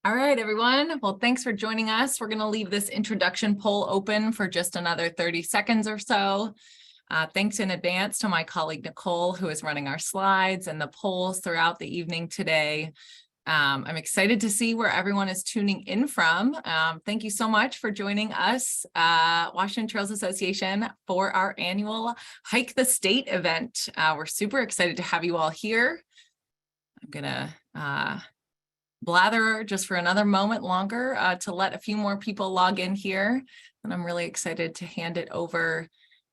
All right, everyone. Well, thanks for joining us. We're going to leave this introduction poll open for just another 30 seconds or so. Thanks in advance to my colleague, Nicole, who is running our slides and the polls throughout the evening today. I'm excited to see where everyone is tuning in from. Thank you so much for joining us, Washington Trails Association, for our annual Hike the State event. We're super excited to have you all here. I'm going to blather just for another moment longer to let a few more people log in here. And I'm really excited to hand it over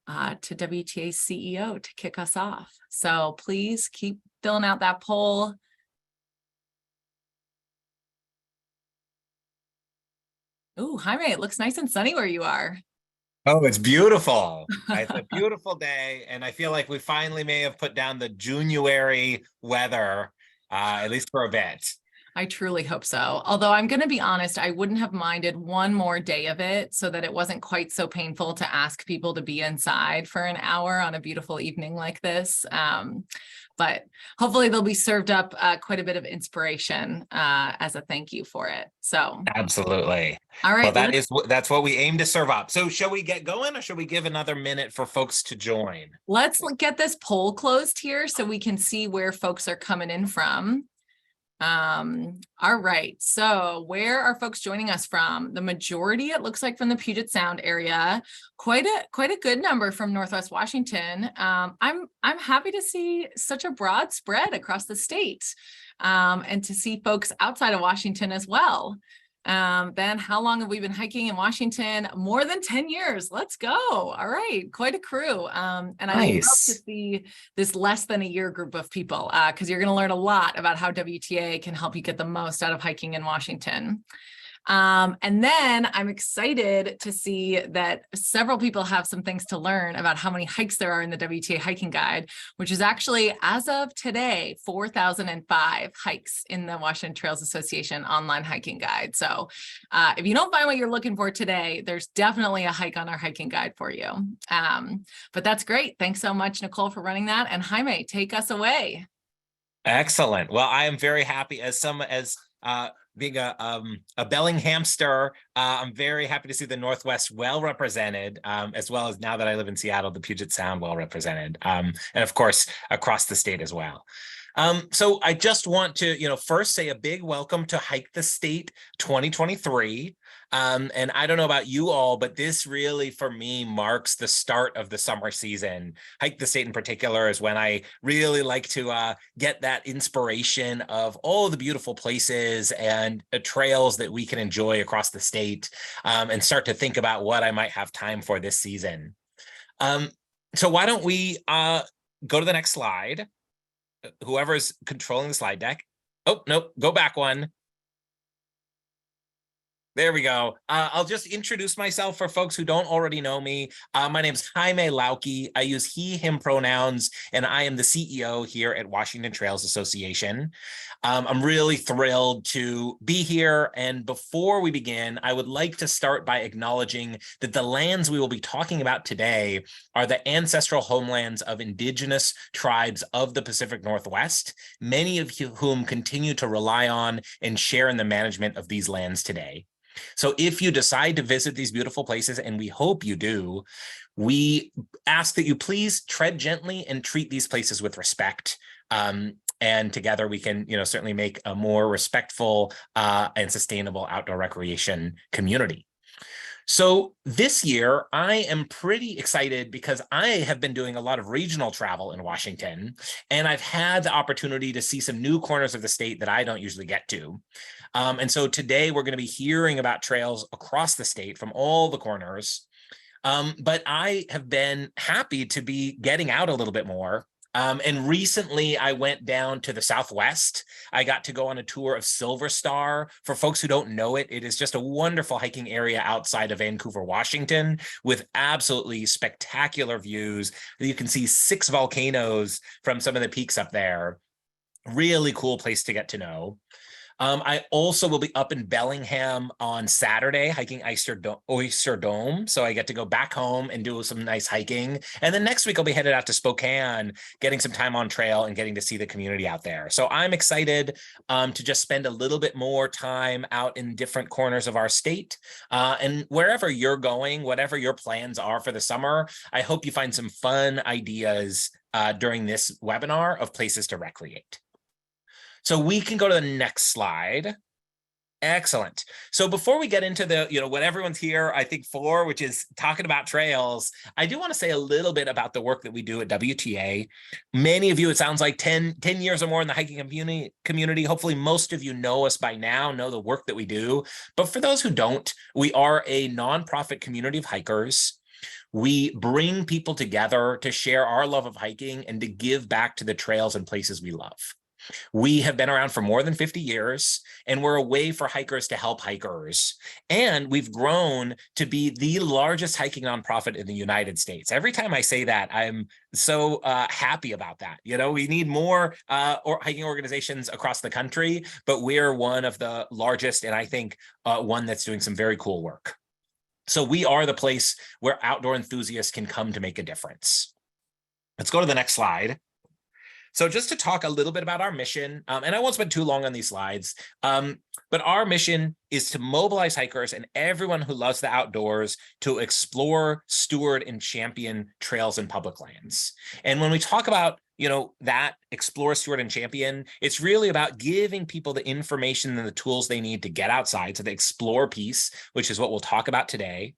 to WTA's CEO to kick us off. So please keep filling out that poll. Ooh, Jaime, it looks nice and sunny where you are. Oh, it's beautiful. It's a beautiful day, and I feel like we finally may have put down the January weather, at least for a bit. I truly hope so. Although I'm going to be honest, I wouldn't have minded one more day of it so that it wasn't quite so painful to ask people to be inside for an hour on a beautiful evening like this. But hopefully they'll be served up quite a bit of inspiration as a thank you for it. So Absolutely. all right. Well, that's what we aim to serve up. So shall we get going, or should we give another minute for folks to join? Let's get this poll closed here so we can see where folks are coming in from. All right, so where are folks joining us from? The majority, it looks like, from the Puget Sound area. Quite a good number from Northwest Washington. I'm happy to see such a broad spread across the state, and to see folks outside of Washington as well. Ben, how long have we been hiking in Washington? More than 10 years. Let's go. All right, quite a crew. And I love to see this less than a year group of people, because you're going to learn a lot about how WTA can help you get the most out of hiking in Washington. And then I'm excited to see that several people have some things to learn about how many hikes there are in the WTA hiking guide, which is actually, as of today, 4,005 hikes in the Washington Trails Association online hiking guide. So if you don't find what you're looking for today, there's definitely a hike on our hiking guide for you. But that's great. Thanks so much, Nicole, for running that. And Jaime, take us away. Excellent. Well, I am very happy being a belling hamster. I'm very happy to see the Northwest well represented, as well as, now that I live in Seattle, the Puget Sound well represented, and of course across the state as well. So I just want to, first say a big welcome to Hike the State 2023. And I don't know about you all, but this really, for me, marks the start of the summer season. Hike the State in particular is when I really like to get that inspiration of all the beautiful places and trails that we can enjoy across the state, and start to think about what I might have time for this season. So why don't we go to the next slide? Whoever's controlling the slide deck. Oh, nope, go back one. There we go. I'll just introduce myself for folks who don't already know me. My name's Jaime Lauke. I use he, him pronouns, and I am the CEO here at Washington Trails Association. I'm really thrilled to be here. And before we begin, I would like to start by acknowledging that the lands we will be talking about today are the ancestral homelands of indigenous tribes of the Pacific Northwest, many of whom continue to rely on and share in the management of these lands today. So if you decide to visit these beautiful places, and we hope you do, we ask that you please tread gently and treat these places with respect. And together we can, certainly make a more respectful and sustainable outdoor recreation community. So this year, I am pretty excited because I have been doing a lot of regional travel in Washington, and I've had the opportunity to see some new corners of the state that I don't usually get to. And so today we're going to be hearing about trails across the state from all the corners. But I have been happy to be getting out a little bit more. And recently I went down to the Southwest. I got to go on a tour of Silver Star. For folks who don't know it, it is just a wonderful hiking area outside of Vancouver, Washington, with absolutely spectacular views. You can see 6 volcanoes from some of the peaks up there. Really cool place to get to know. I also will be up in Bellingham on Saturday hiking Oyster Dome. So I get to go back home and do some nice hiking. And then next week I'll be headed out to Spokane, getting some time on trail and getting to see the community out there. So I'm excited to just spend a little bit more time out in different corners of our state. And wherever you're going, whatever your plans are for the summer, I hope you find some fun ideas during this webinar of places to recreate. So we can go to the next slide. Excellent. So before we get into the, what everyone's here, I think for, which is talking about trails, I do want to say a little bit about the work that we do at WTA. Many of you, it sounds like 10 years or more in the hiking community. Hopefully most of you know us by now, know the work that we do. But for those who don't, we are a nonprofit community of hikers. We bring people together to share our love of hiking and to give back to the trails and places we love. We have been around for more than 50 years, and we're a way for hikers to help hikers. And we've grown to be the largest hiking nonprofit in the United States. Every time I say that, I'm so happy about that. We need more hiking organizations across the country, but we're one of the largest, and I think one that's doing some very cool work. So we are the place where outdoor enthusiasts can come to make a difference. Let's go to the next slide. So just to talk a little bit about our mission, and I won't spend too long on these slides, but our mission is to mobilize hikers and everyone who loves the outdoors to explore, steward, and champion trails and public lands. And when we talk about that explore, steward, and champion, it's really about giving people the information and the tools they need to get outside. So the explore piece, which is what we'll talk about today.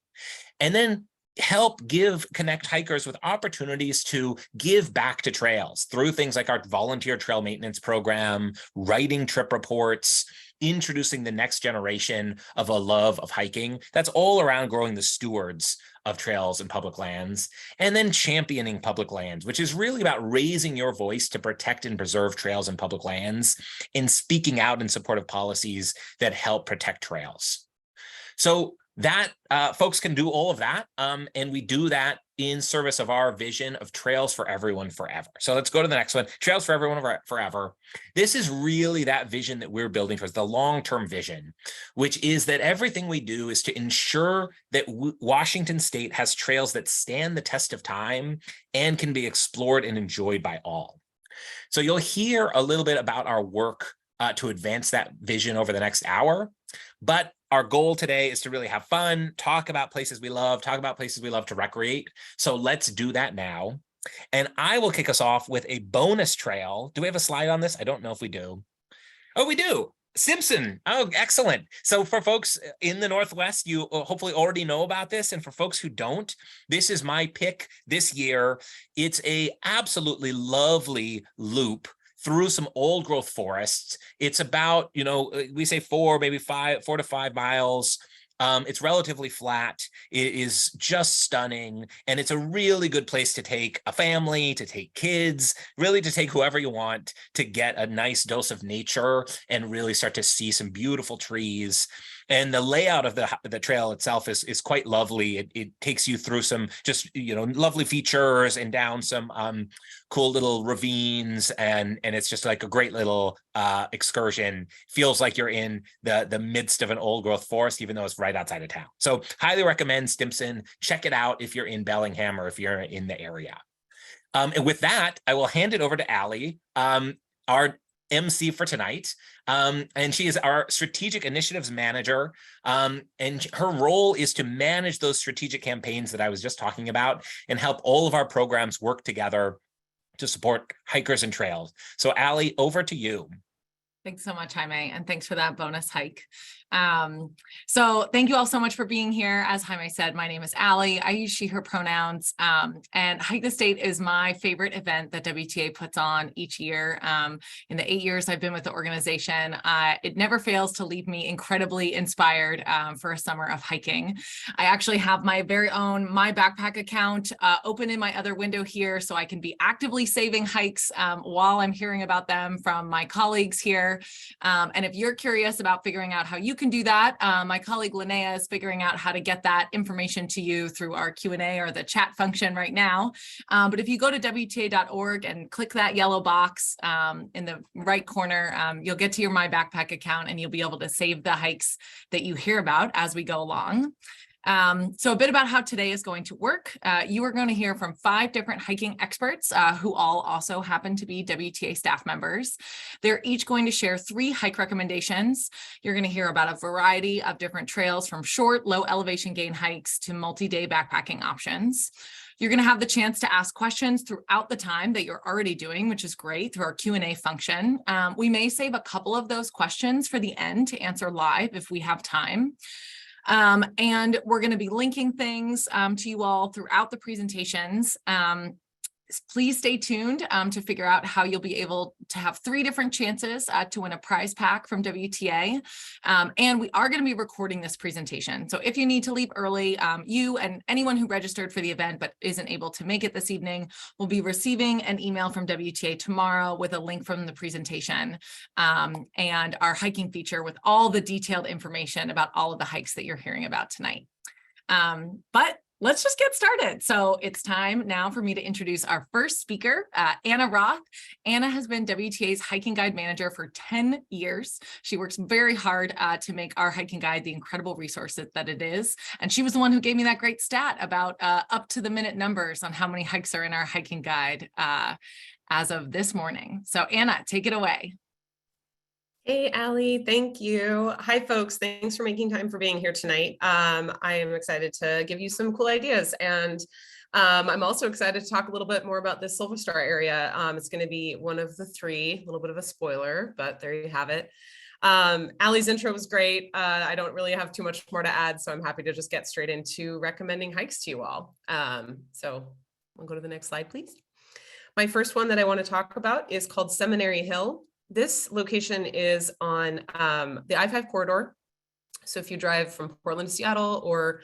And then help connect hikers with opportunities to give back to trails through things like our volunteer trail maintenance program, writing trip reports, introducing the next generation of a love of hiking. That's all around growing the stewards of trails and public lands, and then championing public lands, which is really about raising your voice to protect and preserve trails and public lands and speaking out in support of policies that help protect trails. So that folks can do all of that, and we do that in service of our vision of trails for everyone forever. So let's go to the next one, trails for everyone forever. This is really that vision that we're building towards, the long-term vision, which is that everything we do is to ensure that Washington State has trails that stand the test of time and can be explored and enjoyed by all. So you'll hear a little bit about our work to advance that vision over the next hour. But our goal today is to really have fun, talk about places we love, to recreate. So let's do that now. And I will kick us off with a bonus trail. Do we have a slide on this? I don't know if we do. Oh, we do. Simpson. Oh, excellent. So for folks in the Northwest, you hopefully already know about this. And for folks who don't, this is my pick this year. It's a absolutely lovely loop through some old growth forests. It's about, we say 4 to 5 miles. It's relatively flat. It is just stunning. And it's a really good place to take a family, to take kids, really to take whoever you want to get a nice dose of nature and really start to see some beautiful trees. And the layout of the trail itself is quite lovely. It takes you through some just, lovely features and down some cool little ravines. And it's just like a great little excursion. Feels like you're in the midst of an old growth forest, even though it's right outside of town. So highly recommend Stimson. Check it out if you're in Bellingham or if you're in the area. And with that, I will hand it over to Allie, our MC for tonight. And she is our strategic initiatives manager. And her role is to manage those strategic campaigns that I was just talking about and help all of our programs work together to support hikers and trails. So Allie, over to you. Thanks so much, Jaime, and thanks for that bonus hike. So thank you all so much for being here. As Jaime said, my name is Allie. I use she, her pronouns, and Hike the State is my favorite event that WTA puts on each year. In the 8 years I've been with the organization, it never fails to leave me incredibly inspired for a summer of hiking. I actually have my very own My Backpack account open in my other window here, so I can be actively saving hikes while I'm hearing about them from my colleagues here. And if you're curious about figuring out how you can can do that. My colleague Linnea is figuring out how to get that information to you through our Q&A or the chat function right now. But if you go to WTA.org and click that yellow box in the right corner, you'll get to your My Backpack account and you'll be able to save the hikes that you hear about as we go along. So a bit about how today is going to work. You are going to hear from 5 different hiking experts who all also happen to be WTA staff members. They're each going to share 3 hike recommendations. You're going to hear about a variety of different trails from short, low elevation gain hikes to multi-day backpacking options. You're going to have the chance to ask questions throughout the time that you're already doing, which is great, through our Q&A function. We may save a couple of those questions for the end to answer live if we have time. And we're going to be linking things to you all throughout the presentations. Please stay tuned to figure out how you'll be able to have 3 different chances to win a prize pack from WTA. And we are going to be recording this presentation. So if you need to leave early, you and anyone who registered for the event but isn't able to make it this evening will be receiving an email from WTA tomorrow with a link from the presentation and our hiking feature with all the detailed information about all of the hikes that you're hearing about tonight. But let's just get started. So it's time now for me to introduce our first speaker, Anna Roth. Anna has been WTA's hiking guide manager for 10 years. She works very hard to make our hiking guide the incredible resource that it is. And she was the one who gave me that great stat about up to the minute numbers on how many hikes are in our hiking guide as of this morning. So Anna, take it away. Hey, Allie, thank you. Hi, folks. Thanks for making time for being here tonight. I am excited to give you some cool ideas. And I'm also excited to talk a little bit more about this Silver Star area. It's going to be one of the 3, a little bit of a spoiler, but there you have it. Allie's intro was great. I don't really have too much more to add, so I'm happy to just get straight into recommending hikes to you all. So we'll go to the next slide, please. My first one that I want to talk about is called Seminary Hill. This location is on the I-5 corridor. So if you drive from Portland to Seattle or,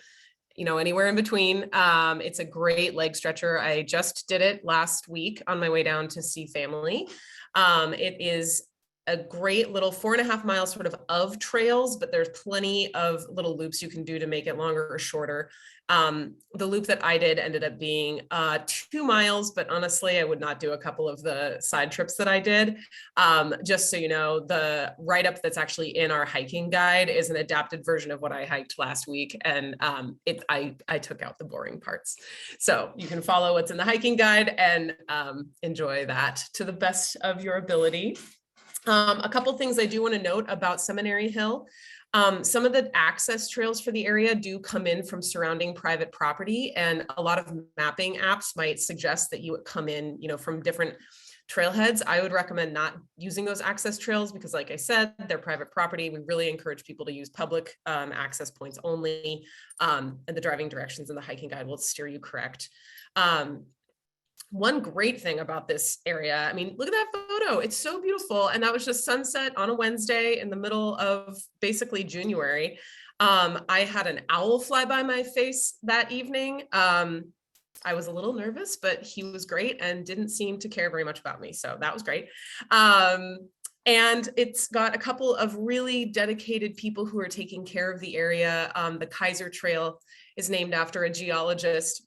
anywhere in between, it's a great leg stretcher. I just did it last week on my way down to see family. It is a great little 4.5 miles sort of trails, but there's plenty of little loops you can do to make it longer or shorter. The loop that I did ended up being 2 miles, but honestly, I would not do a couple of the side trips that I did. Just so you know, the write-up that's actually in our hiking guide is an adapted version of what I hiked last week. And I took out the boring parts. So you can follow what's in the hiking guide and enjoy that to the best of your ability. A couple things I do want to note about Seminary Hill. Some of the access trails for the area do come in from surrounding private property, and a lot of mapping apps might suggest that you would come in, from different trailheads. I would recommend not using those access trails because, like I said, they're private property. We really encourage people to use public access points only, and the driving directions in the hiking guide will steer you correct. One great thing about this area, I mean, look at that photo. It's so beautiful. And that was just sunset on a Wednesday in the middle of basically January. I had an owl fly by my face that evening. I was a little nervous, but he was great and didn't seem to care very much about me. So that was great. And it's got a couple of really dedicated people who are taking care of the area. The Kaiser Trail is named after a geologist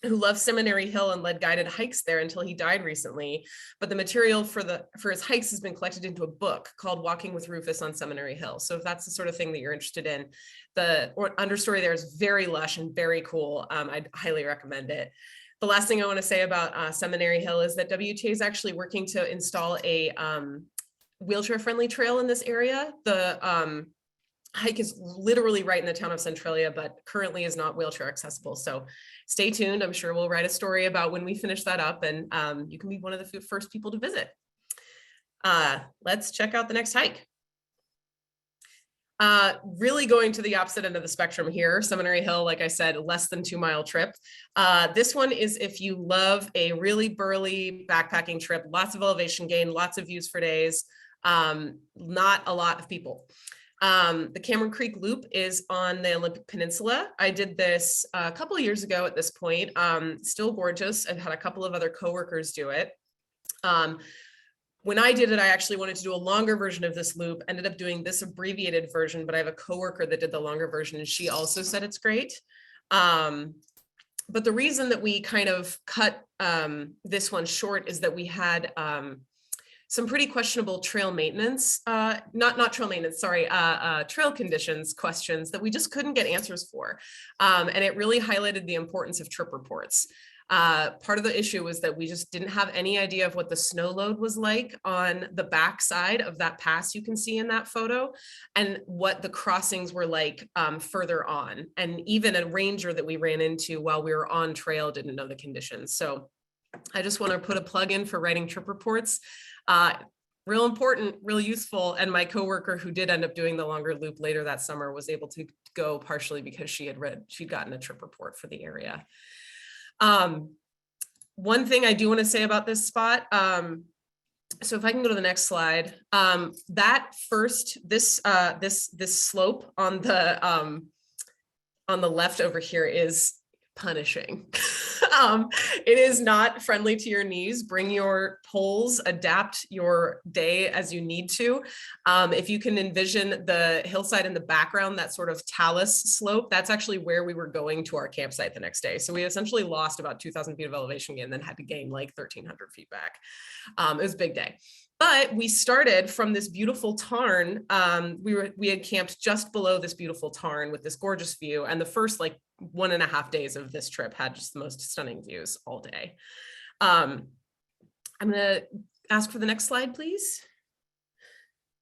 who loved Seminary Hill and led guided hikes there until he died recently. But the material for his hikes has been collected into a book called Walking with Rufus on Seminary Hill. So if that's the sort of thing that you're interested in, the understory there is very lush and very cool. I'd highly recommend it. The last thing I want to say about Seminary Hill is that WTA is actually working to install a wheelchair-friendly trail in this area. The hike is literally right in the town of Centralia, but currently is not wheelchair accessible. So stay tuned. I'm sure we'll write a story about when we finish that up, and you can be one of the first people to visit. Let's check out the next hike. Really going to the opposite end of the spectrum here. Seminary Hill, like I said, less than 2 mile trip. This one is if you love a really burly backpacking trip, lots of elevation gain, lots of views for days, not a lot of people. The Cameron Creek Loop is on the Olympic Peninsula. I did this a couple of years ago at this point. Still gorgeous. I've had a couple of other coworkers do it. When I did it, I actually wanted to do a longer version of this loop, ended up doing this abbreviated version, but I have a coworker that did the longer version and she also said it's great. But the reason that we kind of cut this one short is that we had some pretty questionable trail maintenance, not trail maintenance, sorry, trail conditions questions that we just couldn't get answers for. And it really highlighted the importance of trip reports. Part of the issue was that we just didn't have any idea of what the snow load was like on the backside of that pass you can see in that photo, and what the crossings were like further on. And even a ranger that we ran into while we were on trail didn't know the conditions. So I just want to put a plug in for writing trip reports. Real important, real useful. And my coworker who did end up doing the longer loop later that summer was able to go partially because she'd gotten a trip report for the area. One thing I do want to say about this spot, so if I can go to the next slide, that first, this slope on the left over here is punishing. It is not friendly to your knees. Bring your poles, adapt your day as you need to. If you can envision the hillside in the background, that sort of talus slope, that's actually where we were going to our campsite the next day. So we essentially lost about 2,000 feet of elevation and then had to gain like 1,300 feet back. It was a big day. But we started from this beautiful tarn. We had camped just below this beautiful tarn with this gorgeous view. And the first like 1.5 days of this trip had just the most stunning views all day. I'm gonna ask for the next slide, please.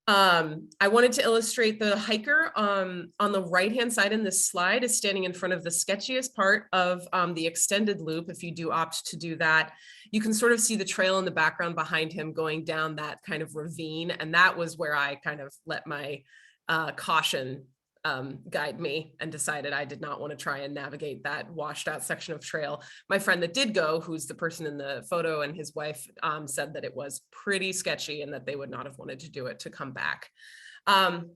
I wanted to illustrate the hiker on the right-hand side in this slide is standing in front of the sketchiest part of the extended loop. If you do opt to do that, you can sort of see the trail in the background behind him going down that kind of ravine. And that was where I kind of let my caution guide me and decided I did not want to try and navigate that washed out section of trail. My friend that did go, who's the person in the photo, and his wife said that it was pretty sketchy and that they would not have wanted to do it to come back.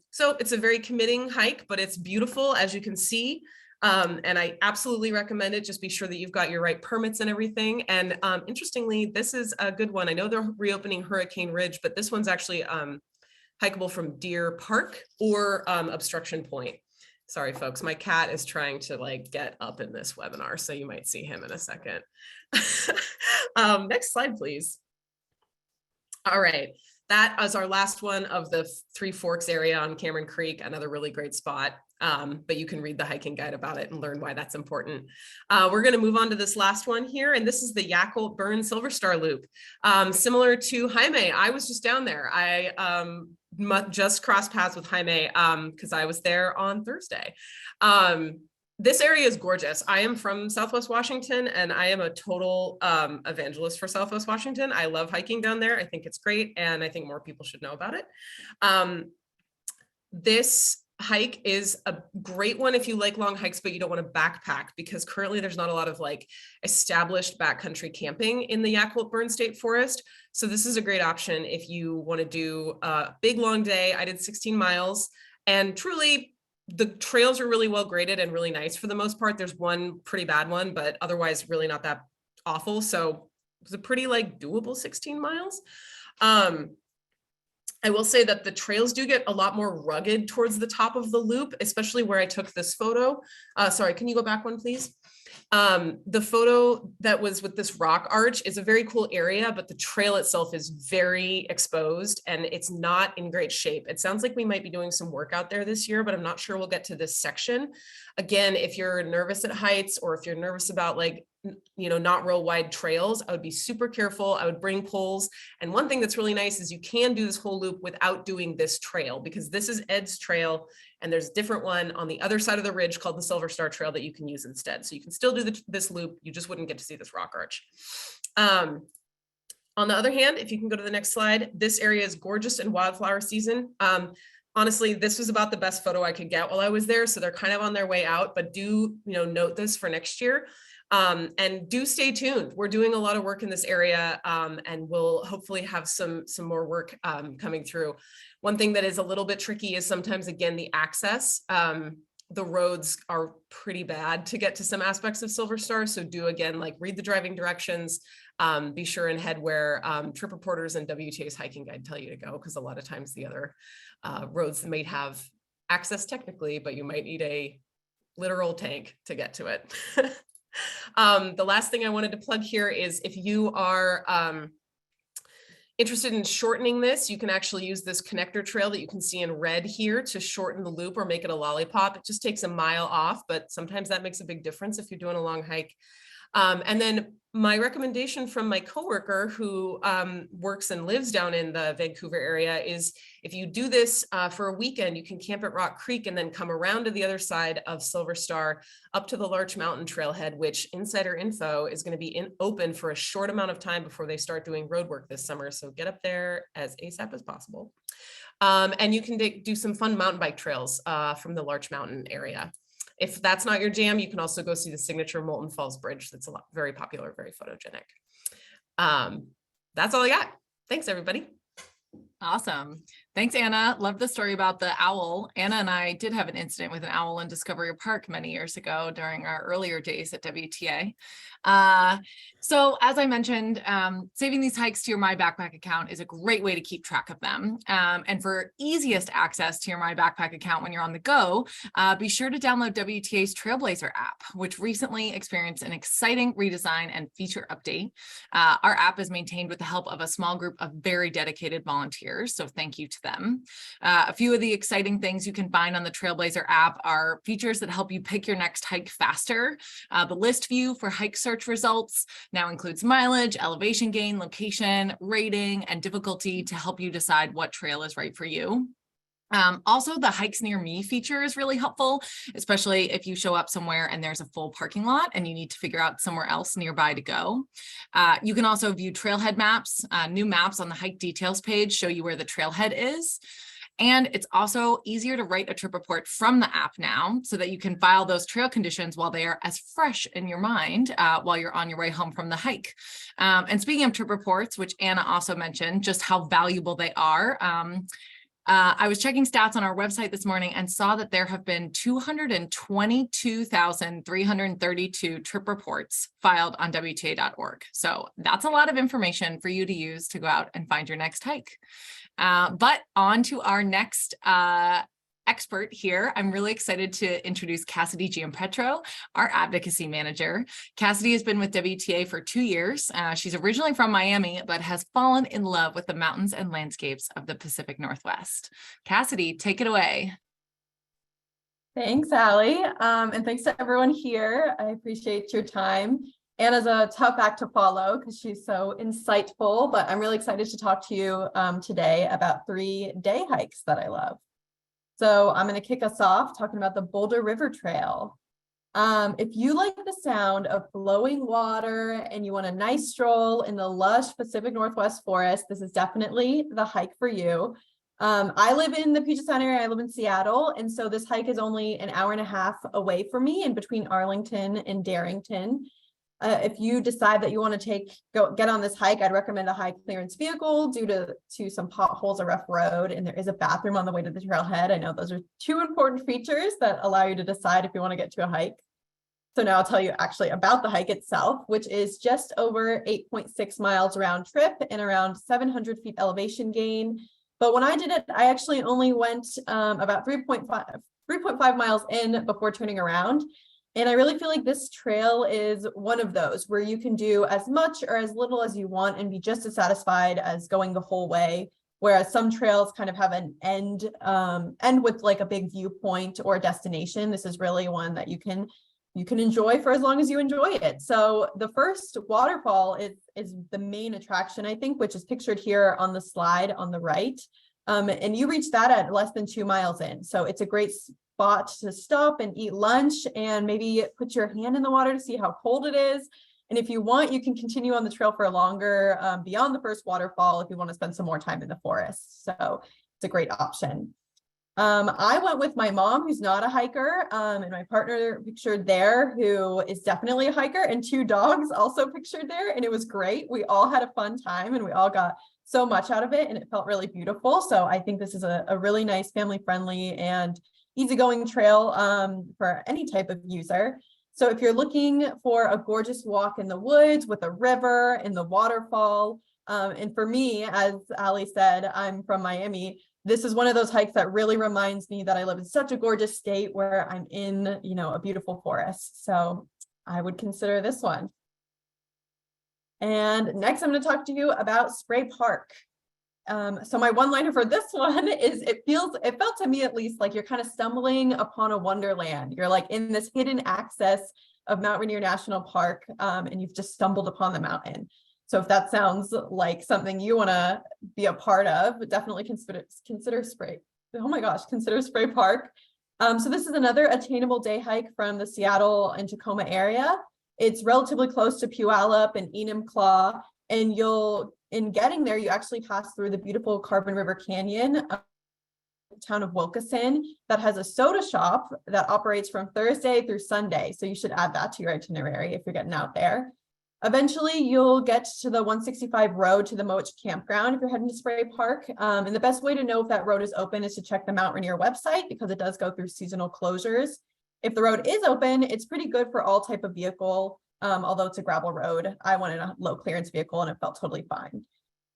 So it's a very committing hike, but it's beautiful, as you can see. And I absolutely recommend it. Just be sure that you've got your right permits and everything. And interestingly, this is a good one. I know they're reopening Hurricane Ridge, but this one's actually hikeable from Deer Park or Obstruction Point. Sorry, folks, my cat is trying to like get up in this webinar, so you might see him in a second. Next slide, please. All right, that is our last one of the Three Forks area on Cameron Creek, another really great spot. But you can read the hiking guide about it and learn why that's important. We're going to move on to this last one here, and this is the Yakult Burn Silver Star Loop. Similar to Jaime, I was just down there. I just crossed paths with Jaime because I was there on Thursday. This area is gorgeous. I am from Southwest Washington, and I am a total evangelist for Southwest Washington. I love hiking down there. I think it's great, and I think more people should know about it. This hike is a great one if you like long hikes, but you don't want to backpack, because currently there's not a lot of like established backcountry camping in the Yakult Burn State Forest. So this is a great option if you want to do a big long day. I did 16 miles, and truly the trails are really well graded and really nice for the most part. There's one pretty bad one, but otherwise really not that awful. So it was a pretty like doable 16 miles. I will say that the trails do get a lot more rugged towards the top of the loop, especially where I took this photo. Sorry, can you go back one, please? The photo that was with this rock arch is a very cool area, but the trail itself is very exposed and it's not in great shape. It sounds like we might be doing some work out there this year, but I'm not sure we'll get to this section. Again, if you're nervous at heights, or if you're nervous about like, you know, not real wide trails, I would be super careful. I would bring poles. And one thing that's really nice is you can do this whole loop without doing this trail, because this is Ed's trail, and there's a different one on the other side of the ridge called the Silver Star Trail that you can use instead. So you can still do this loop. You just wouldn't get to see this rock arch. On the other hand, if you can go to the next slide, this area is gorgeous in wildflower season. Honestly, this was about the best photo I could get while I was there. So they're kind of on their way out, but do, you know, note this for next year. And do stay tuned. We're doing a lot of work in this area, and we'll hopefully have some more work coming through. One thing that is a little bit tricky is sometimes, again, the access. the roads are pretty bad to get to some aspects of Silver Star. So do, again, like read the driving directions, be sure and head where trip reporters and WTA's hiking guide tell you to go, because a lot of times the other roads might have access technically, but you might need a literal tank to get to it. The last thing I wanted to plug here is if you are interested in shortening this, you can actually use this connector trail that you can see in red here to shorten the loop or make it a lollipop. It just takes a mile off, but sometimes that makes a big difference if you're doing a long hike. And then my recommendation from my coworker who works and lives down in the Vancouver area is if you do this for a weekend, you can camp at Rock Creek and then come around to the other side of Silver Star up to the Larch Mountain Trailhead, which insider info is going to be open for a short amount of time before they start doing road work this summer. So get up there as ASAP as possible. And you can do some fun mountain bike trails from the Larch Mountain area. If that's not your jam, you can also go see the signature Molten Falls Bridge. That's very popular, very photogenic. That's all I got. Thanks, everybody. Awesome. Thanks, Anna. Love the story about the owl. Anna and I did have an incident with an owl in Discovery Park many years ago during our earlier days at WTA. So as I mentioned, saving these hikes to your My Backpack account is a great way to keep track of them. And for easiest access to your My Backpack account when you're on the go, be sure to download WTA's Trailblazer app, which recently experienced an exciting redesign and feature update. Our app is maintained with the help of a small group of very dedicated volunteers, so thank you to them. A few of the exciting things you can find on the Trailblazer app are features that help you pick your next hike faster. The list view for hike search results now includes mileage, elevation gain, location, rating, and difficulty to help you decide what trail is right for you. Also, the Hikes Near Me feature is really helpful, especially if you show up somewhere and there's a full parking lot and you need to figure out somewhere else nearby to go. You can also view trailhead maps. New maps on the hike details page show you where the trailhead is. And it's also easier to write a trip report from the app now so that you can file those trail conditions while they are as fresh in your mind while you're on your way home from the hike. And speaking of trip reports, which Anna also mentioned, just how valuable they are, I was checking stats on our website this morning and saw that there have been 222,332 trip reports filed on WTA.org. So that's a lot of information for you to use to go out and find your next hike. But on to our next expert here. I'm really excited to introduce Cassidy Giampetro, our advocacy manager. Cassidy has been with WTA for 2 years. She's originally from Miami, but has fallen in love with the mountains and landscapes of the Pacific Northwest. Cassidy, take it away. Thanks, Allie. And thanks to everyone here. I appreciate your time. Anna's a tough act to follow because she's so insightful, but I'm really excited to talk to you today about 3-day hikes that I love. So I'm going to kick us off talking about the Boulder River Trail. If you like the sound of flowing water and you want a nice stroll in the lush Pacific Northwest forest, this is definitely the hike for you. I live in the Puget Sound area. I live in Seattle. And so this hike is only an hour and a half away from me in between Arlington and Darrington. If you decide that you want to get on this hike, I'd recommend a high clearance vehicle due to some potholes, a rough road, and there is a bathroom on the way to the trailhead. I know those are 2 important features that allow you to decide if you want to get to a hike. So now I'll tell you actually about the hike itself, which is just over 8.6 miles round trip and around 700 feet elevation gain. But when I did it, I actually only went about 3.5 miles in before turning around. And I really feel like this trail is one of those where you can do as much or as little as you want and be just as satisfied as going the whole way. Whereas some trails kind of have an end with like a big viewpoint or a destination. This is really one that you can enjoy for as long as you enjoy it. So the first waterfall is the main attraction, I think, which is pictured here on the slide on the right. And you reach that at less than 2 miles in. So it's a great spot to stop and eat lunch and maybe put your hand in the water to see how cold it is. And if you want, you can continue on the trail for longer beyond the first waterfall if you want to spend some more time in the forest. So it's a great option. I went with my mom, who's not a hiker, and my partner pictured there, who is definitely a hiker, and 2 dogs also pictured there. And it was great. We all had a fun time and we all got so much out of it and it felt really beautiful. So I think this is a really nice family friendly and easygoing trail for any type of user. So if you're looking for a gorgeous walk in the woods with a river and the waterfall, and for me, as Ali said, I'm from Miami. This is one of those hikes that really reminds me that I live in such a gorgeous state where I'm in, you know, a beautiful forest. So I would consider this one. And next I'm going to talk to you about Spray Park. So my one-liner for this one is it felt to me at least like you're kind of stumbling upon a wonderland. You're like in this hidden access of Mount Rainier National Park, and you've just stumbled upon the mountain. So if that sounds like something you want to be a part of, definitely consider Spray. Oh my gosh, consider Spray Park. So this is another attainable day hike from the Seattle and Tacoma area. It's relatively close to Puyallup and Enumclaw, and in getting there, you actually pass through the beautiful Carbon River Canyon, town of Wilkeson, that has a soda shop that operates from Thursday through Sunday. So you should add that to your itinerary if you're getting out there. Eventually, you'll get to the 165 road to the Mowich campground if you're heading to Spray Park. And the best way to know if that road is open is to check the Mount Rainier website, because it does go through seasonal closures. If the road is open, it's pretty good for all type of vehicle, although it's a gravel road. I wanted a low clearance vehicle and it felt totally fine.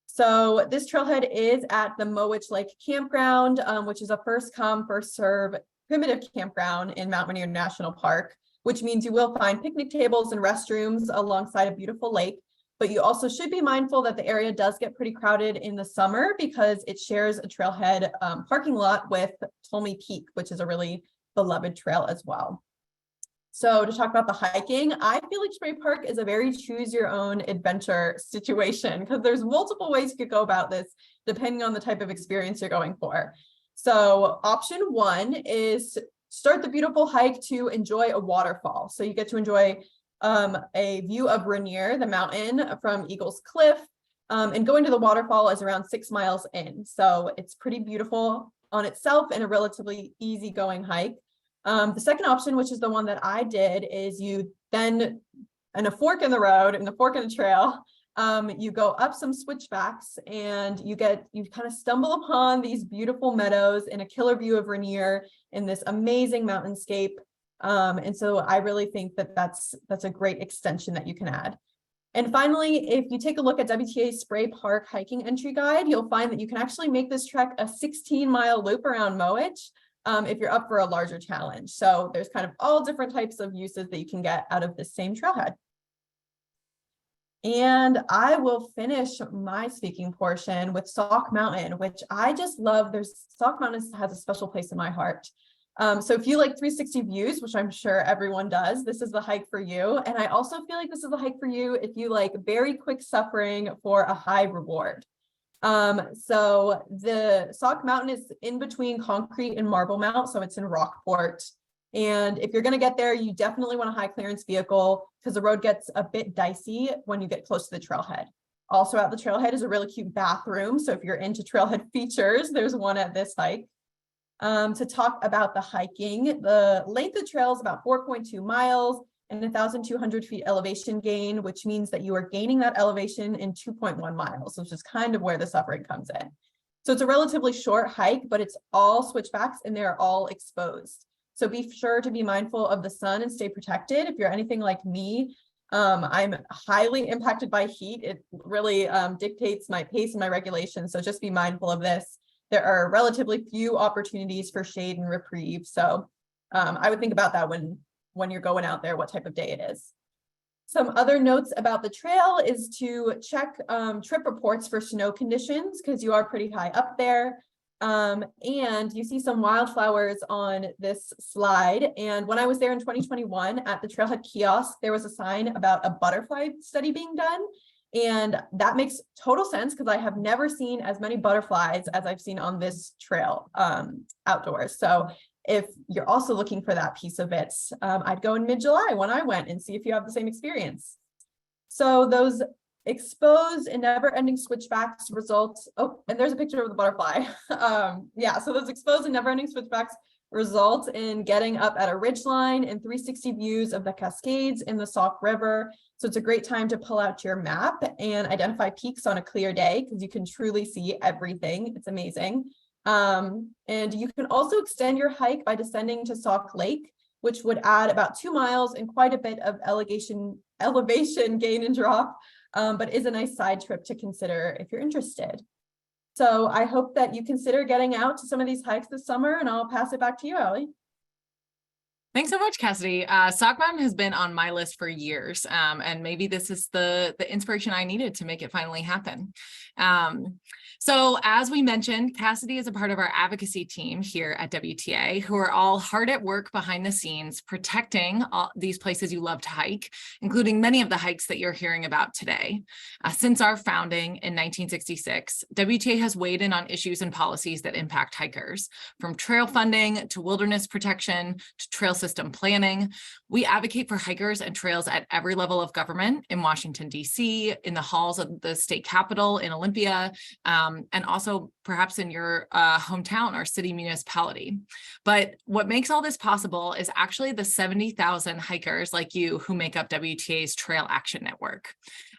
So this trailhead is at the Mowich Lake Campground, which is a first come, first serve primitive campground in Mount Rainier National Park, which means you will find picnic tables and restrooms alongside a beautiful lake. But you also should be mindful that the area does get pretty crowded in the summer because it shares a trailhead parking lot with Tolmy Peak, which is a really beloved trail as well. So to talk about the hiking, I feel like Spray Park is a very choose your own adventure situation because there's multiple ways you could go about this depending on the type of experience you're going for. So option one is start the beautiful hike to enjoy a waterfall. So you get to enjoy a view of Rainier, the mountain from Eagles Cliff, and going to the waterfall is around 6 miles in. So it's pretty beautiful on itself and a relatively easygoing hike. The second option, which is the one that I did, is you then, in a fork in the road, in the fork in the trail, you go up some switchbacks and you kind of stumble upon these beautiful meadows and a killer view of Rainier in this amazing mountainscape. And so I really think that that's a great extension that you can add. And finally, if you take a look at WTA's Spray Park hiking entry guide, you'll find that you can actually make this trek a 16-mile loop around Mowich if you're up for a larger challenge. So there's kind of all different types of uses that you can get out of this same trailhead. And I will finish my speaking portion with Sauk Mountain, which I just love. Sauk Mountain has a special place in my heart. So if you like 360 views, which I'm sure everyone does, this is the hike for you. And I also feel like this is the hike for you if you like very quick suffering for a high reward. So the Sauk Mountain is in between Concrete and Marble Mount, so it's in Rockport. And if you're going to get there, you definitely want a high clearance vehicle because the road gets a bit dicey when you get close to the trailhead. Also at the trailhead is a really cute bathroom. So if you're into trailhead features, there's one at this hike. To talk about the hiking, the length of the trail is about 4.2 miles and 1,200 feet elevation gain, which means that you are gaining that elevation in 2.1 miles, which is kind of where the suffering comes in. So it's a relatively short hike, but it's all switchbacks and they're all exposed. So be sure to be mindful of the sun and stay protected. If you're anything like me, I'm highly impacted by heat. It really dictates my pace and my regulation. So just be mindful of this. There are relatively few opportunities for shade and reprieve. So I would think about that when you're going out there, what type of day it is. Some other notes about the trail is to check trip reports for snow conditions because you are pretty high up there. And you see some wildflowers on this slide. And when I was there in 2021 at the trailhead kiosk, there was a sign about a butterfly study being done. And that makes total sense because I have never seen as many butterflies as I've seen on this trail outdoors. So if you're also looking for that piece of it, I'd go in mid-July when I went and see if you have the same experience. So those exposed and never-ending switchbacks result, oh, and there's a picture of the butterfly. Yeah, so those exposed and never-ending switchbacks result in getting up at a ridgeline and 360 views of the Cascades in the Sauk River. So it's a great time to pull out your map and identify peaks on a clear day because you can truly see everything. It's amazing. And you can also extend your hike by descending to Sauk Lake, which would add about 2 miles and quite a bit of elevation gain and drop, but is a nice side trip to consider if you're interested. So I hope that you consider getting out to some of these hikes this summer, and I'll pass it back to you, Allie. Thanks so much, Cassidy. Sauk Mountain has been on my list for years, and maybe this is the inspiration I needed to make it finally happen. So as we mentioned, Cassidy is a part of our advocacy team here at WTA, who are all hard at work behind the scenes, protecting these places you love to hike, including many of the hikes that you're hearing about today. Since our founding in 1966, WTA has weighed in on issues and policies that impact hikers, from trail funding to wilderness protection to trail system planning. We advocate for hikers and trails at every level of government in Washington, D.C., in the halls of the state capitol in Olympia, and also perhaps in your hometown or city municipality. But what makes all this possible is actually the 70,000 hikers like you who make up WTA's Trail Action Network.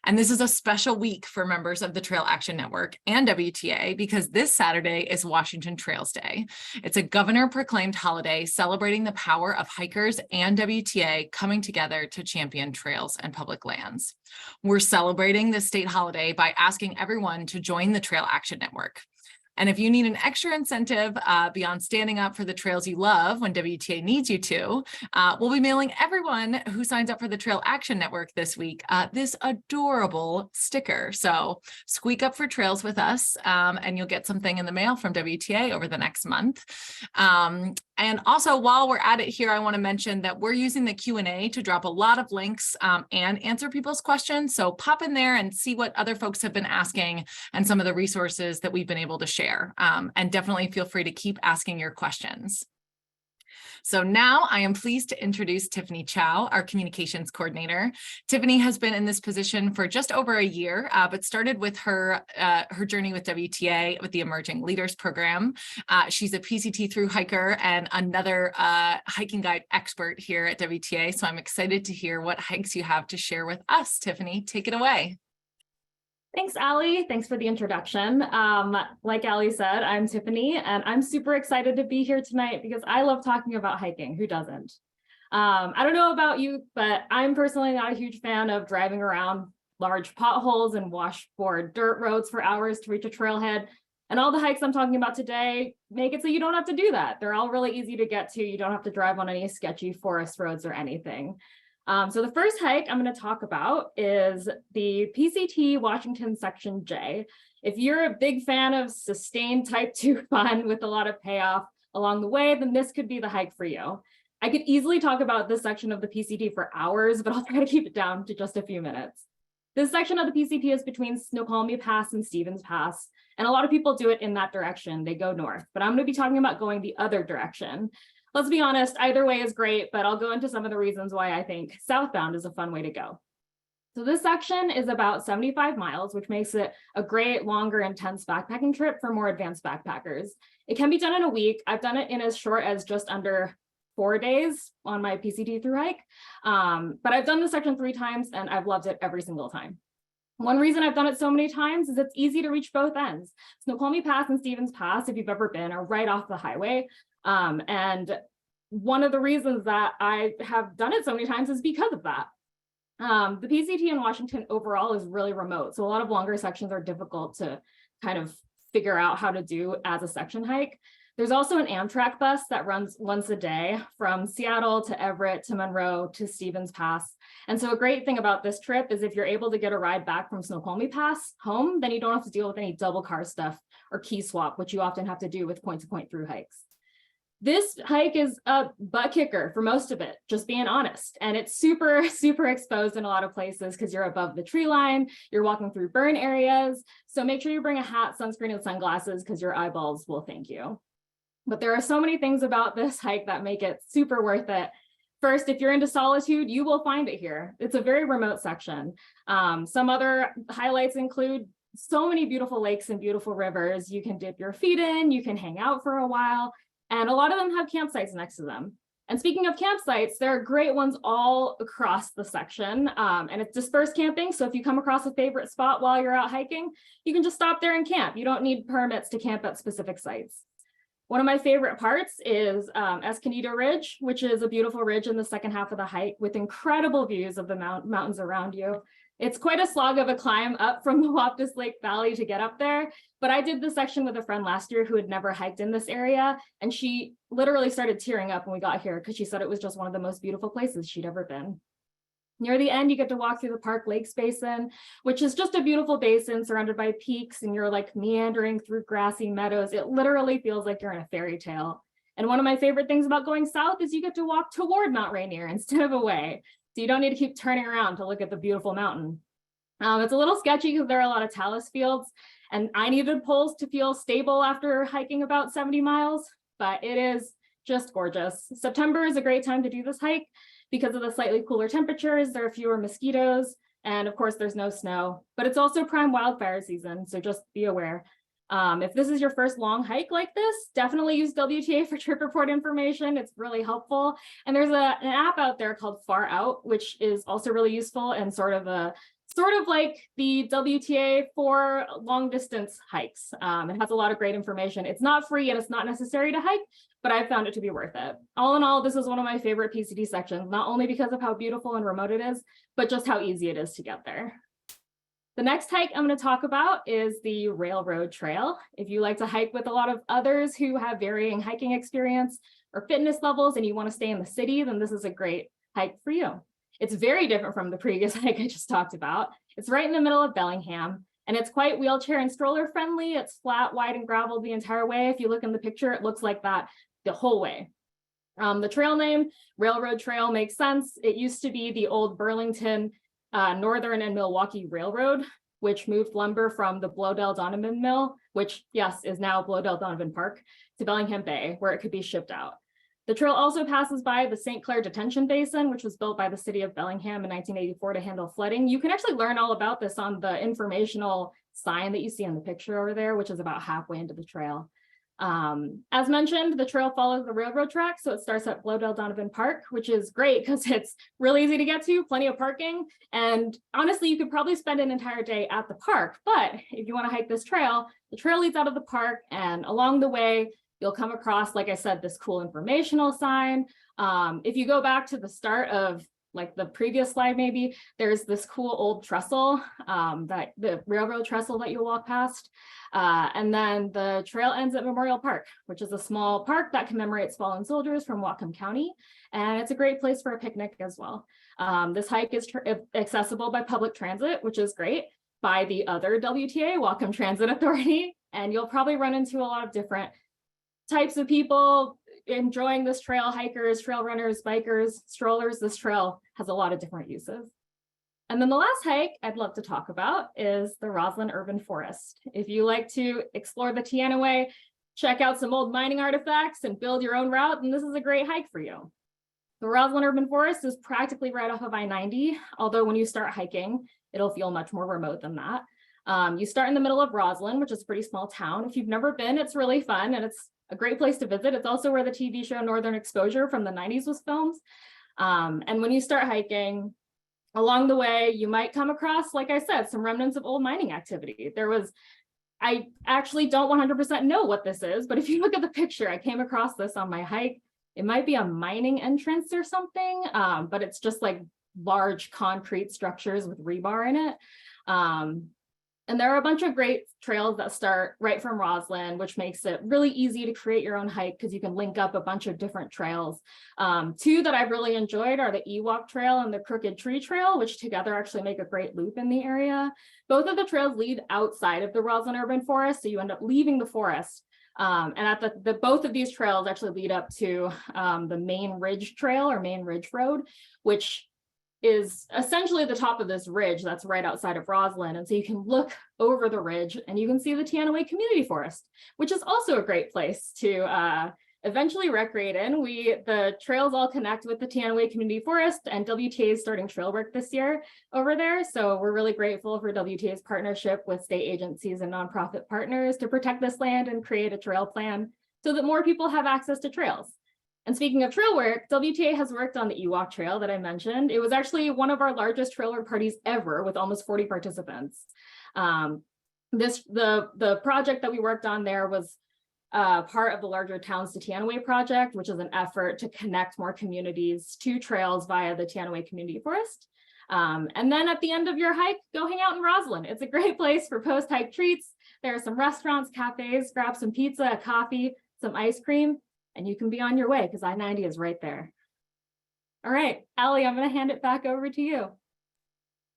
And this is a special week for members of the Trail Action Network and WTA because this Saturday is Washington Trails Day. It's a governor-proclaimed holiday celebrating the power of hikers and WTA coming together to champion trails and public lands. We're celebrating this state holiday by asking everyone to join the Trail Action Network. And if you need an extra incentive beyond standing up for the trails you love when WTA needs you to, we'll be mailing everyone who signs up for the Trail Action Network this week this adorable sticker. So squeak up for trails with us, and you'll get something in the mail from WTA over the next month. And also, while we're at it here, I want to mention that we're using the Q&A to drop a lot of links and answer people's questions. So pop in there and see what other folks have been asking and some of the resources that we've been able to share. And definitely feel free to keep asking your questions. So now I am pleased to introduce Tiffany Chow, our communications coordinator. Tiffany has been in this position for just over a year, but started with her journey with WTA with the Emerging Leaders Program. She's a PCT through hiker and another hiking guide expert here at WTA. So I'm excited to hear what hikes you have to share with us. Tiffany, take it away. Thanks, Allie. Thanks for the introduction. Like Allie said, I'm Tiffany, and I'm super excited to be here tonight because I love talking about hiking. Who doesn't? I don't know about you, but I'm personally not a huge fan of driving around large potholes and washboard dirt roads for hours to reach a trailhead. And all the hikes I'm talking about today make it so you don't have to do that. They're all really easy to get to. You don't have to drive on any sketchy forest roads or anything. So the first hike I'm going to talk about is the PCT Washington Section J. If you're a big fan of sustained type 2 fun with a lot of payoff along the way, then this could be the hike for you. I could easily talk about this section of the PCT for hours, but I'll try to keep it down to just a few minutes. This section of the PCT is between Snoqualmie Pass and Stevens Pass, and a lot of people do it in that direction. They go north, but I'm going to be talking about going the other direction. Let's be honest, either way is great, but I'll go into some of the reasons why I think southbound is a fun way to go. So this section is about 75 miles, which makes it a great, longer, intense backpacking trip for more advanced backpackers. It can be done in a week. I've done it in as short as just under 4 days on my PCT through hike. But I've done this section 3 times and I've loved it every single time. One reason I've done it so many times is it's easy to reach both ends. Snoqualmie Pass and Stevens Pass, if you've ever been, are right off the highway. And one of the reasons that I have done it so many times is because of that. The PCT in Washington overall is really remote. So a lot of longer sections are difficult to kind of figure out how to do as a section hike. There's also an Amtrak bus that runs once a day from Seattle to Everett to Monroe to Stevens Pass. And so a great thing about this trip is if you're able to get a ride back from Snoqualmie Pass home, then you don't have to deal with any double car stuff or key swap, which you often have to do with point-to-point through hikes. This hike is a butt kicker for most of it, just being honest. And it's super, super exposed in a lot of places because you're above the tree line, you're walking through burn areas. So make sure you bring a hat, sunscreen, and sunglasses because your eyeballs will thank you. But there are so many things about this hike that make it super worth it. First, if you're into solitude, you will find it here. It's a very remote section. Some other highlights include so many beautiful lakes and beautiful rivers. You can dip your feet in, you can hang out for a while. And a lot of them have campsites next to them. And speaking of campsites, there are great ones all across the section. And it's dispersed camping. So if you come across a favorite spot while you're out hiking, you can just stop there and camp. You don't need permits to camp at specific sites. One of my favorite parts is Escondido Ridge, which is a beautiful ridge in the second half of the hike with incredible views of the mountains around you. It's quite a slog of a climb up from the Waptis Lake Valley to get up there, but I did this section with a friend last year who had never hiked in this area, and she literally started tearing up when we got here because she said it was just one of the most beautiful places she'd ever been. Near the end, you get to walk through the Park Lakes Basin, which is just a beautiful basin surrounded by peaks, and you're like meandering through grassy meadows. It literally feels like you're in a fairy tale. And one of my favorite things about going south is you get to walk toward Mount Rainier instead of away. So you don't need to keep turning around to look at the beautiful mountain. It's a little sketchy because there are a lot of talus fields, and I needed poles to feel stable after hiking about 70 miles, but it is just gorgeous. September is a great time to do this hike. Because of the slightly cooler temperatures, there are fewer mosquitoes, and of course there's no snow, but it's also prime wildfire season, so just be aware. If this is your first long hike like this, definitely use WTA for trip report information. It's really helpful. And there's an app out there called Far Out, which is also really useful and sort of like the WTA for long distance hikes. It has a lot of great information. It's not free and it's not necessary to hike, but I found it to be worth it. All in all, this is one of my favorite PCT sections, not only because of how beautiful and remote it is, but just how easy it is to get there. The next hike I'm going to talk about is the Railroad Trail. If you like to hike with a lot of others who have varying hiking experience or fitness levels and you want to stay in the city, then this is a great hike for you. It's very different from the previous hike I just talked about. It's right in the middle of Bellingham, and it's quite wheelchair and stroller friendly. It's flat, wide, and graveled the entire way. If you look in the picture, it looks like that the whole way. The trail name, Railroad Trail, makes sense. It used to be the old Burlington, Northern, and Milwaukee Railroad, which moved lumber from the Blodell Donovan Mill, which, yes, is now Blodell Donovan Park, to Bellingham Bay, where it could be shipped out. The trail also passes by the St. Clair Detention Basin, which was built by the city of Bellingham in 1984 to handle flooding. You can actually learn all about this on the informational sign that you see in the picture over there, which is about halfway into the trail. As mentioned, the trail follows the railroad track, so it starts at Blodell Donovan Park, which is great because it's really easy to get to, plenty of parking, and honestly, you could probably spend an entire day at the park. But if you want to hike this trail, the trail leads out of the park, and along the way, you'll come across, like I said, this cool informational sign. If you go back to the start of like the previous slide, maybe there's this cool old trestle, that the railroad trestle that you'll walk past. And then the trail ends at Memorial Park, which is a small park that commemorates fallen soldiers from Whatcom County. And it's a great place for a picnic as well. This hike is accessible by public transit, which is great, by the other WTA, Whatcom Transit Authority. And you'll probably run into a lot of different types of people enjoying this trail: hikers, trail runners, bikers, strollers. This trail has a lot of different uses. And then the last hike I'd love to talk about is the Roslyn Urban Forest. If you like to explore the Teanaway, check out some old mining artifacts and build your own route, then this is a great hike for you. The Roslyn Urban Forest is practically right off of I-90, although when you start hiking, it'll feel much more remote than that. You start in the middle of Roslyn, which is a pretty small town. If you've never been, it's really fun and it's a great place to visit. It's also where the TV show Northern Exposure from the 90s was filmed. And when you start hiking, along the way, you might come across, like I said, some remnants of old mining activity. I actually don't 100% know what this is, but if you look at the picture, I came across this on my hike. It might be a mining entrance or something, but it's just like large concrete structures with rebar in it. And there are a bunch of great trails that start right from Roslyn, which makes it really easy to create your own hike because you can link up a bunch of different trails. Two that I've really enjoyed are the Ewok Trail and the Crooked Tree Trail, which together actually make a great loop in the area. Both of the trails lead outside of the Roslyn Urban Forest, so you end up leaving the forest. And at both of these trails actually lead up to the Main Ridge Trail or Main Ridge Road, which is essentially the top of this ridge that's right outside of Roslyn. And so you can look over the ridge and you can see the Teanaway Community Forest, which is also a great place to eventually recreate in. The trails all connect with the Teanaway Community Forest, and WTA is starting trail work this year over there. So we're really grateful for WTA's partnership with state agencies and nonprofit partners to protect this land and create a trail plan so that more people have access to trails. And speaking of trail work, WTA has worked on the Ewok Trail that I mentioned. It was actually one of our largest trail work parties ever with almost 40 participants. The project that we worked on there was part of the larger Towns to Tanaway project, which is an effort to connect more communities to trails via the Tanaway Community Forest. And then at the end of your hike, go hang out in Roslyn. It's a great place for post-hike treats. There are some restaurants, cafes, grab some pizza, a coffee, some ice cream, and you can be on your way because I-90 is right there. All right, Allie, I'm going to hand it back over to you.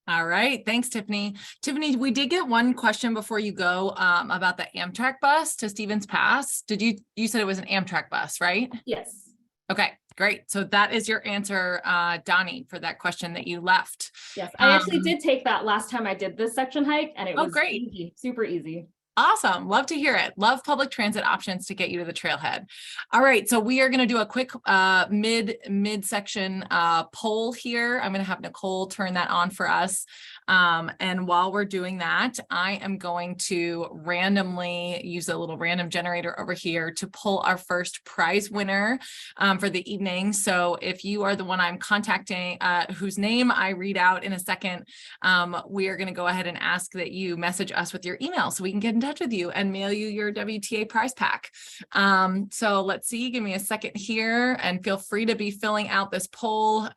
All right. Thanks, Tiffany. Tiffany, we did get one question before you go about the Amtrak bus to Stevens Pass. You said it was an Amtrak bus, right? Yes. Okay, great. So that is your answer, Donnie, for that question that you left. Yes, I actually did take that last time I did this section hike, and it was great. Easy, super easy. Awesome. Love to hear it. Love public transit options to get you to the trailhead. All right. So we are going to do a quick mid-section poll here. I'm going to have Nicole turn that on for us. And while we're doing that, I am going to randomly use a little random generator over here to pull our first prize winner for the evening. So if you are the one I'm contacting, whose name I read out in a second, we are going to go ahead and ask that you message us with your email so we can get in touch with you and mail you your WTA prize pack. So let's see, give me a second here and feel free to be filling out this poll.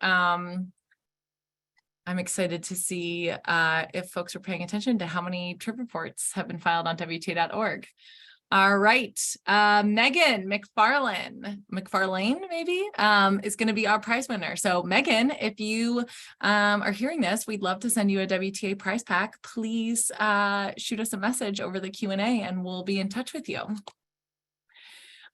I'm excited to see if folks are paying attention to how many trip reports have been filed on WTA.org. All right, Megan McFarlane maybe is going to be our prize winner. So Megan, if you are hearing this, we'd love to send you a WTA prize pack. Please shoot us a message over the Q&A and we'll be in touch with you.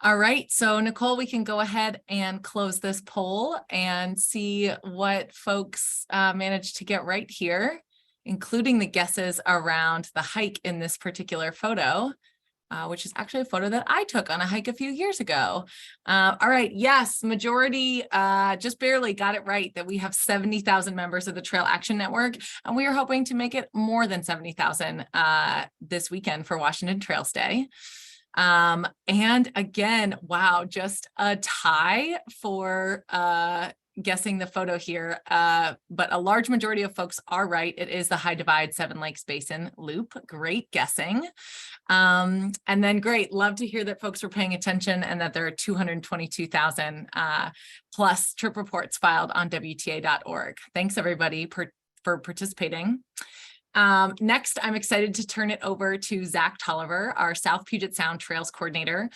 All right, so Nicole, we can go ahead and close this poll and see what folks managed to get right here, including the guesses around the hike in this particular photo. Which is actually a photo that I took on a hike a few years ago. All right, yes, majority just barely got it right that we have 70,000 members of the Trail Action Network, and we are hoping to make it more than 70,000 this weekend for Washington Trails Day. And again, wow, just a tie for guessing the photo here, but a large majority of folks are right. It is the High Divide Seven Lakes Basin Loop. Great guessing. And then great, love to hear that folks were paying attention and that there are 222,000 plus trip reports filed on WTA.org. Thanks everybody for participating. Next, I'm excited to turn it over to Zach Tolliver, our South Puget Sound Trails Coordinator.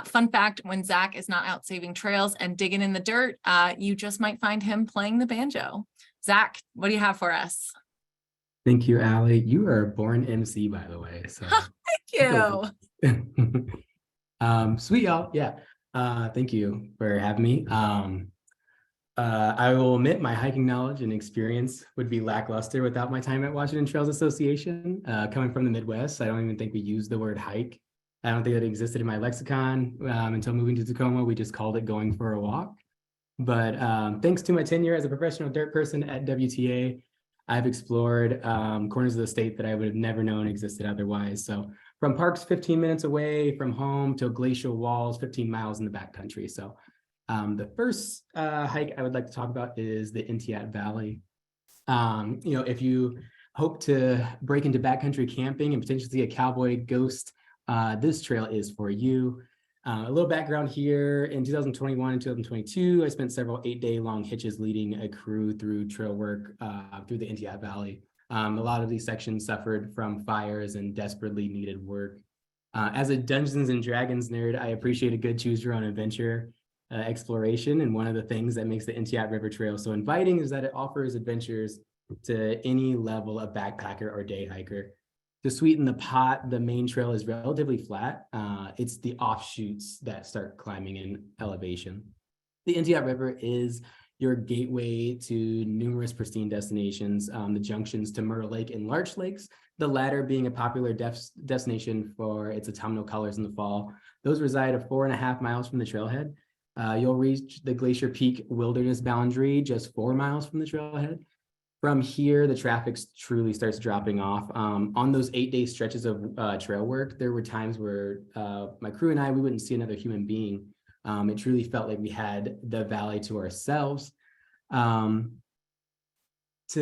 Fun fact, when Zach is not out saving trails and digging in the dirt, you just might find him playing the banjo. Zach, what do you have for us? Thank you, Allie. You are a born MC, by the way. So Thank you. Sweet, y'all. Yeah. Thank you for having me. I will admit my hiking knowledge and experience would be lackluster without my time at Washington Trails Association. Coming from the Midwest, I don't even think we use the word hike. I don't think that existed in my lexicon until moving to Tacoma. We just called it going for a walk. But thanks to my tenure as a professional dirt person at WTA, I've explored corners of the state that I would have never known existed otherwise. So from parks 15 minutes away from home to glacial walls, 15 miles in the backcountry. So the first hike I would like to talk about is the Intiat Valley. If you hope to break into backcountry camping and potentially see a cowboy ghost, this trail is for you. A little background here, in 2021 and 2022, I spent several 8-day long hitches leading a crew through trail work through the Intiat Valley. A lot of these sections suffered from fires and desperately needed work. As a Dungeons and Dragons nerd, I appreciate a good choose your own adventure exploration. And one of the things that makes the Intiat River Trail so inviting is that it offers adventures to any level of backpacker or day hiker. To sweeten the pot, the main trail is relatively flat. It's the offshoots that start climbing in elevation. The Intiat River is your gateway to numerous pristine destinations, the junctions to Myrtle Lake and Larch Lakes, the latter being a popular destination for its autumnal colors in the fall. Those reside 4.5 miles from the trailhead. You'll reach the Glacier Peak Wilderness boundary just 4 miles from the trailhead. From here, the traffic truly starts dropping off. On those 8-day stretches of trail work, there were times where my crew and we wouldn't see another human being. It truly felt like we had the valley to ourselves. To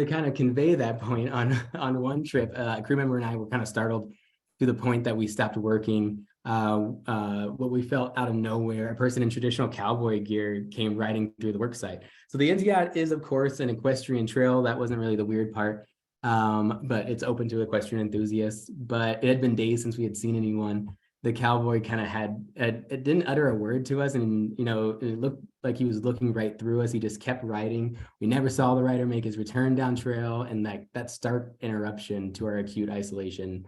kind of convey that point on one trip, a crew member and I were kind of startled to the point that we stopped working what we felt out of nowhere, a person in traditional cowboy gear came riding through the work site. So the Intiat is, of course, an equestrian trail. That wasn't really the weird part, but it's open to equestrian enthusiasts. But it had been days since we had seen anyone. The cowboy kind of it didn't utter a word to us, and it looked like he was looking right through us. He just kept riding. We never saw the rider make his return down trail, and that stark interruption to our acute isolation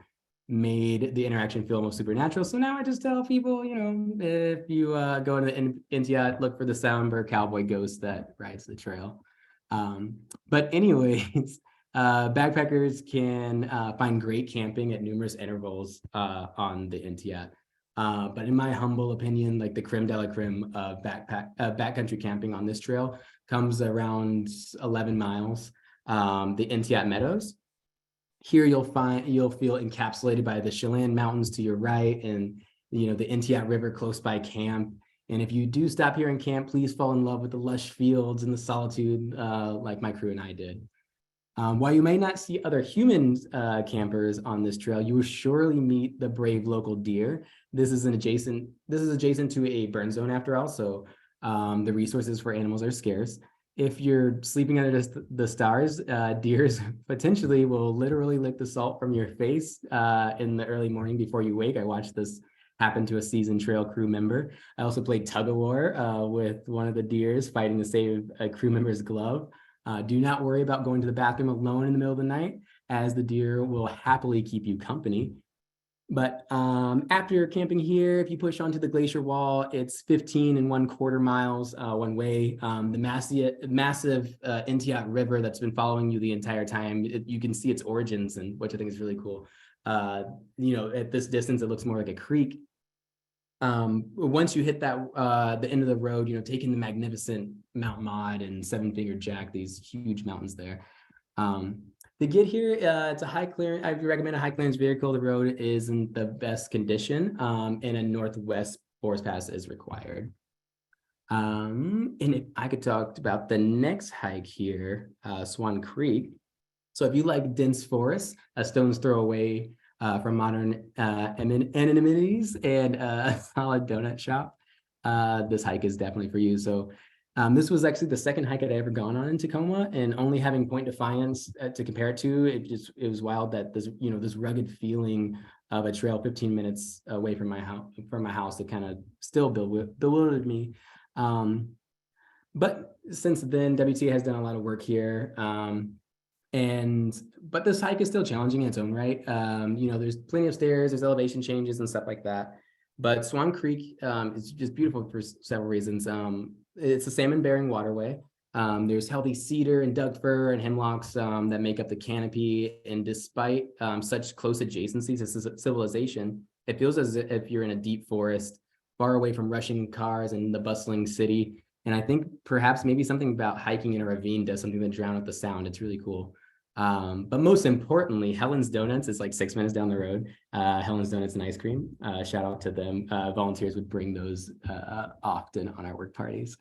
made the interaction feel almost supernatural. So now I just tell people, if you go to the Intiat, look for the Soundbird cowboy ghost that rides the trail. But anyways, backpackers can find great camping at numerous intervals on the Intiat. But in my humble opinion, like the creme de la creme of backcountry camping on this trail comes around 11 miles, the Intiat Meadows. Here you'll feel encapsulated by the Chelan Mountains to your right, and the Intiat River close by camp. And if you do stop here and camp, please fall in love with the lush fields and the solitude, like my crew and I did. While you may not see other human campers on this trail, you will surely meet the brave local deer. This is adjacent to a burn zone after all, so the resources for animals are scarce. If you're sleeping under the stars, deers potentially will literally lick the salt from your face in the early morning before you wake. I watched this happen to a seasoned trail crew member. I also played tug of war with one of the deers fighting to save a crew member's glove. Do not worry about going to the bathroom alone in the middle of the night, as the deer will happily keep you company. But after camping here, if you push onto the glacier wall, it's 15 1/4 miles one way. The massive Intiat River that's been following you the entire time, you can see its origins, and which I think is really cool. At this distance, it looks more like a creek. Once you hit the end of the road, taking the magnificent Mount Maud and Seven Finger Jack, these huge mountains there. To get here, it's a high clearance. I recommend a high clearance vehicle. The road is in the best condition, and a northwest forest pass is required. And if I could talk about the next hike here, Swan Creek. So if you like dense forests, a stone's throw away from modern amenities and a solid donut shop, this hike is definitely for you. So this was actually the second hike I'd ever gone on in Tacoma, and only having Point Defiance to compare it to, it was wild that this rugged feeling of a trail 15 minutes away from my house that kind of still bewildered me. But since then, WTA has done a lot of work here. But this hike is still challenging in its own right. There's plenty of stairs, there's elevation changes and stuff like that. But Swan Creek is just beautiful for several reasons. It's a salmon-bearing waterway. There's healthy cedar and Doug fir and hemlocks that make up the canopy. And despite such close adjacencies to civilization, it feels as if you're in a deep forest, far away from rushing cars and the bustling city. And I think perhaps maybe something about hiking in a ravine does something to drown out the sound. It's really cool. But most importantly, Helen's Donuts is like 6 minutes down the road. Helen's Donuts and ice cream. Shout out to them. Volunteers would bring those often on our work parties.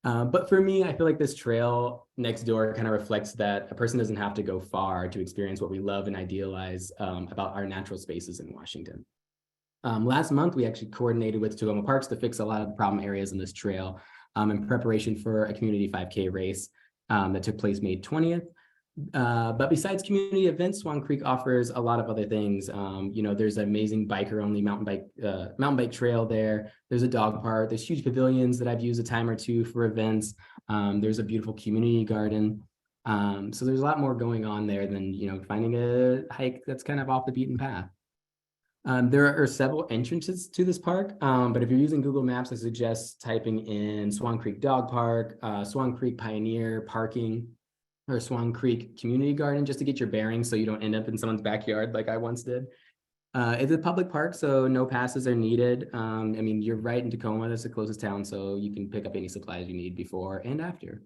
But for me, I feel like this trail next door kind of reflects that a person doesn't have to go far to experience what we love and idealize about our natural spaces in Washington. Last month, we actually coordinated with Tacoma Parks to fix a lot of the problem areas in this trail in preparation for a community 5K race that took place May 20th. But besides community events, Swan Creek offers a lot of other things. There's an amazing biker-only mountain bike trail there. There's a dog park. There's huge pavilions that I've used a time or two for events. There's a beautiful community garden. So there's a lot more going on there than finding a hike that's kind of off the beaten path. There are several entrances to this park, but if you're using Google Maps, I suggest typing in Swan Creek Dog Park, Swan Creek Pioneer Parking, or Swan Creek Community Garden, just to get your bearings so you don't end up in someone's backyard like I once did. It's a public park, so no passes are needed. You're right in Tacoma, that's the closest town, so you can pick up any supplies you need before and after.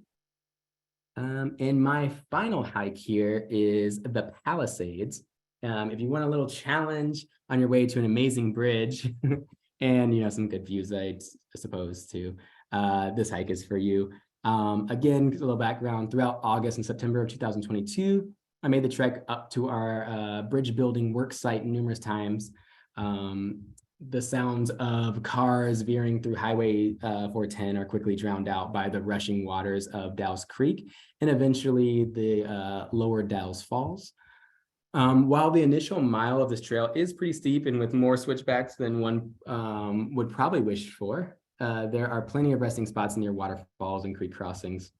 And my final hike here is the Palisades. If you want a little challenge on your way to an amazing bridge and some good views, I suppose too, this hike is for you. Again, a little background, throughout August and September of 2022, I made the trek up to our bridge building work site numerous times. the sounds of cars veering through Highway 410 are quickly drowned out by the rushing waters of Dalles Creek and eventually the lower Dalles Falls. While the initial mile of this trail is pretty steep and with more switchbacks than one would probably wish for, there are plenty of resting spots near waterfalls and creek crossings.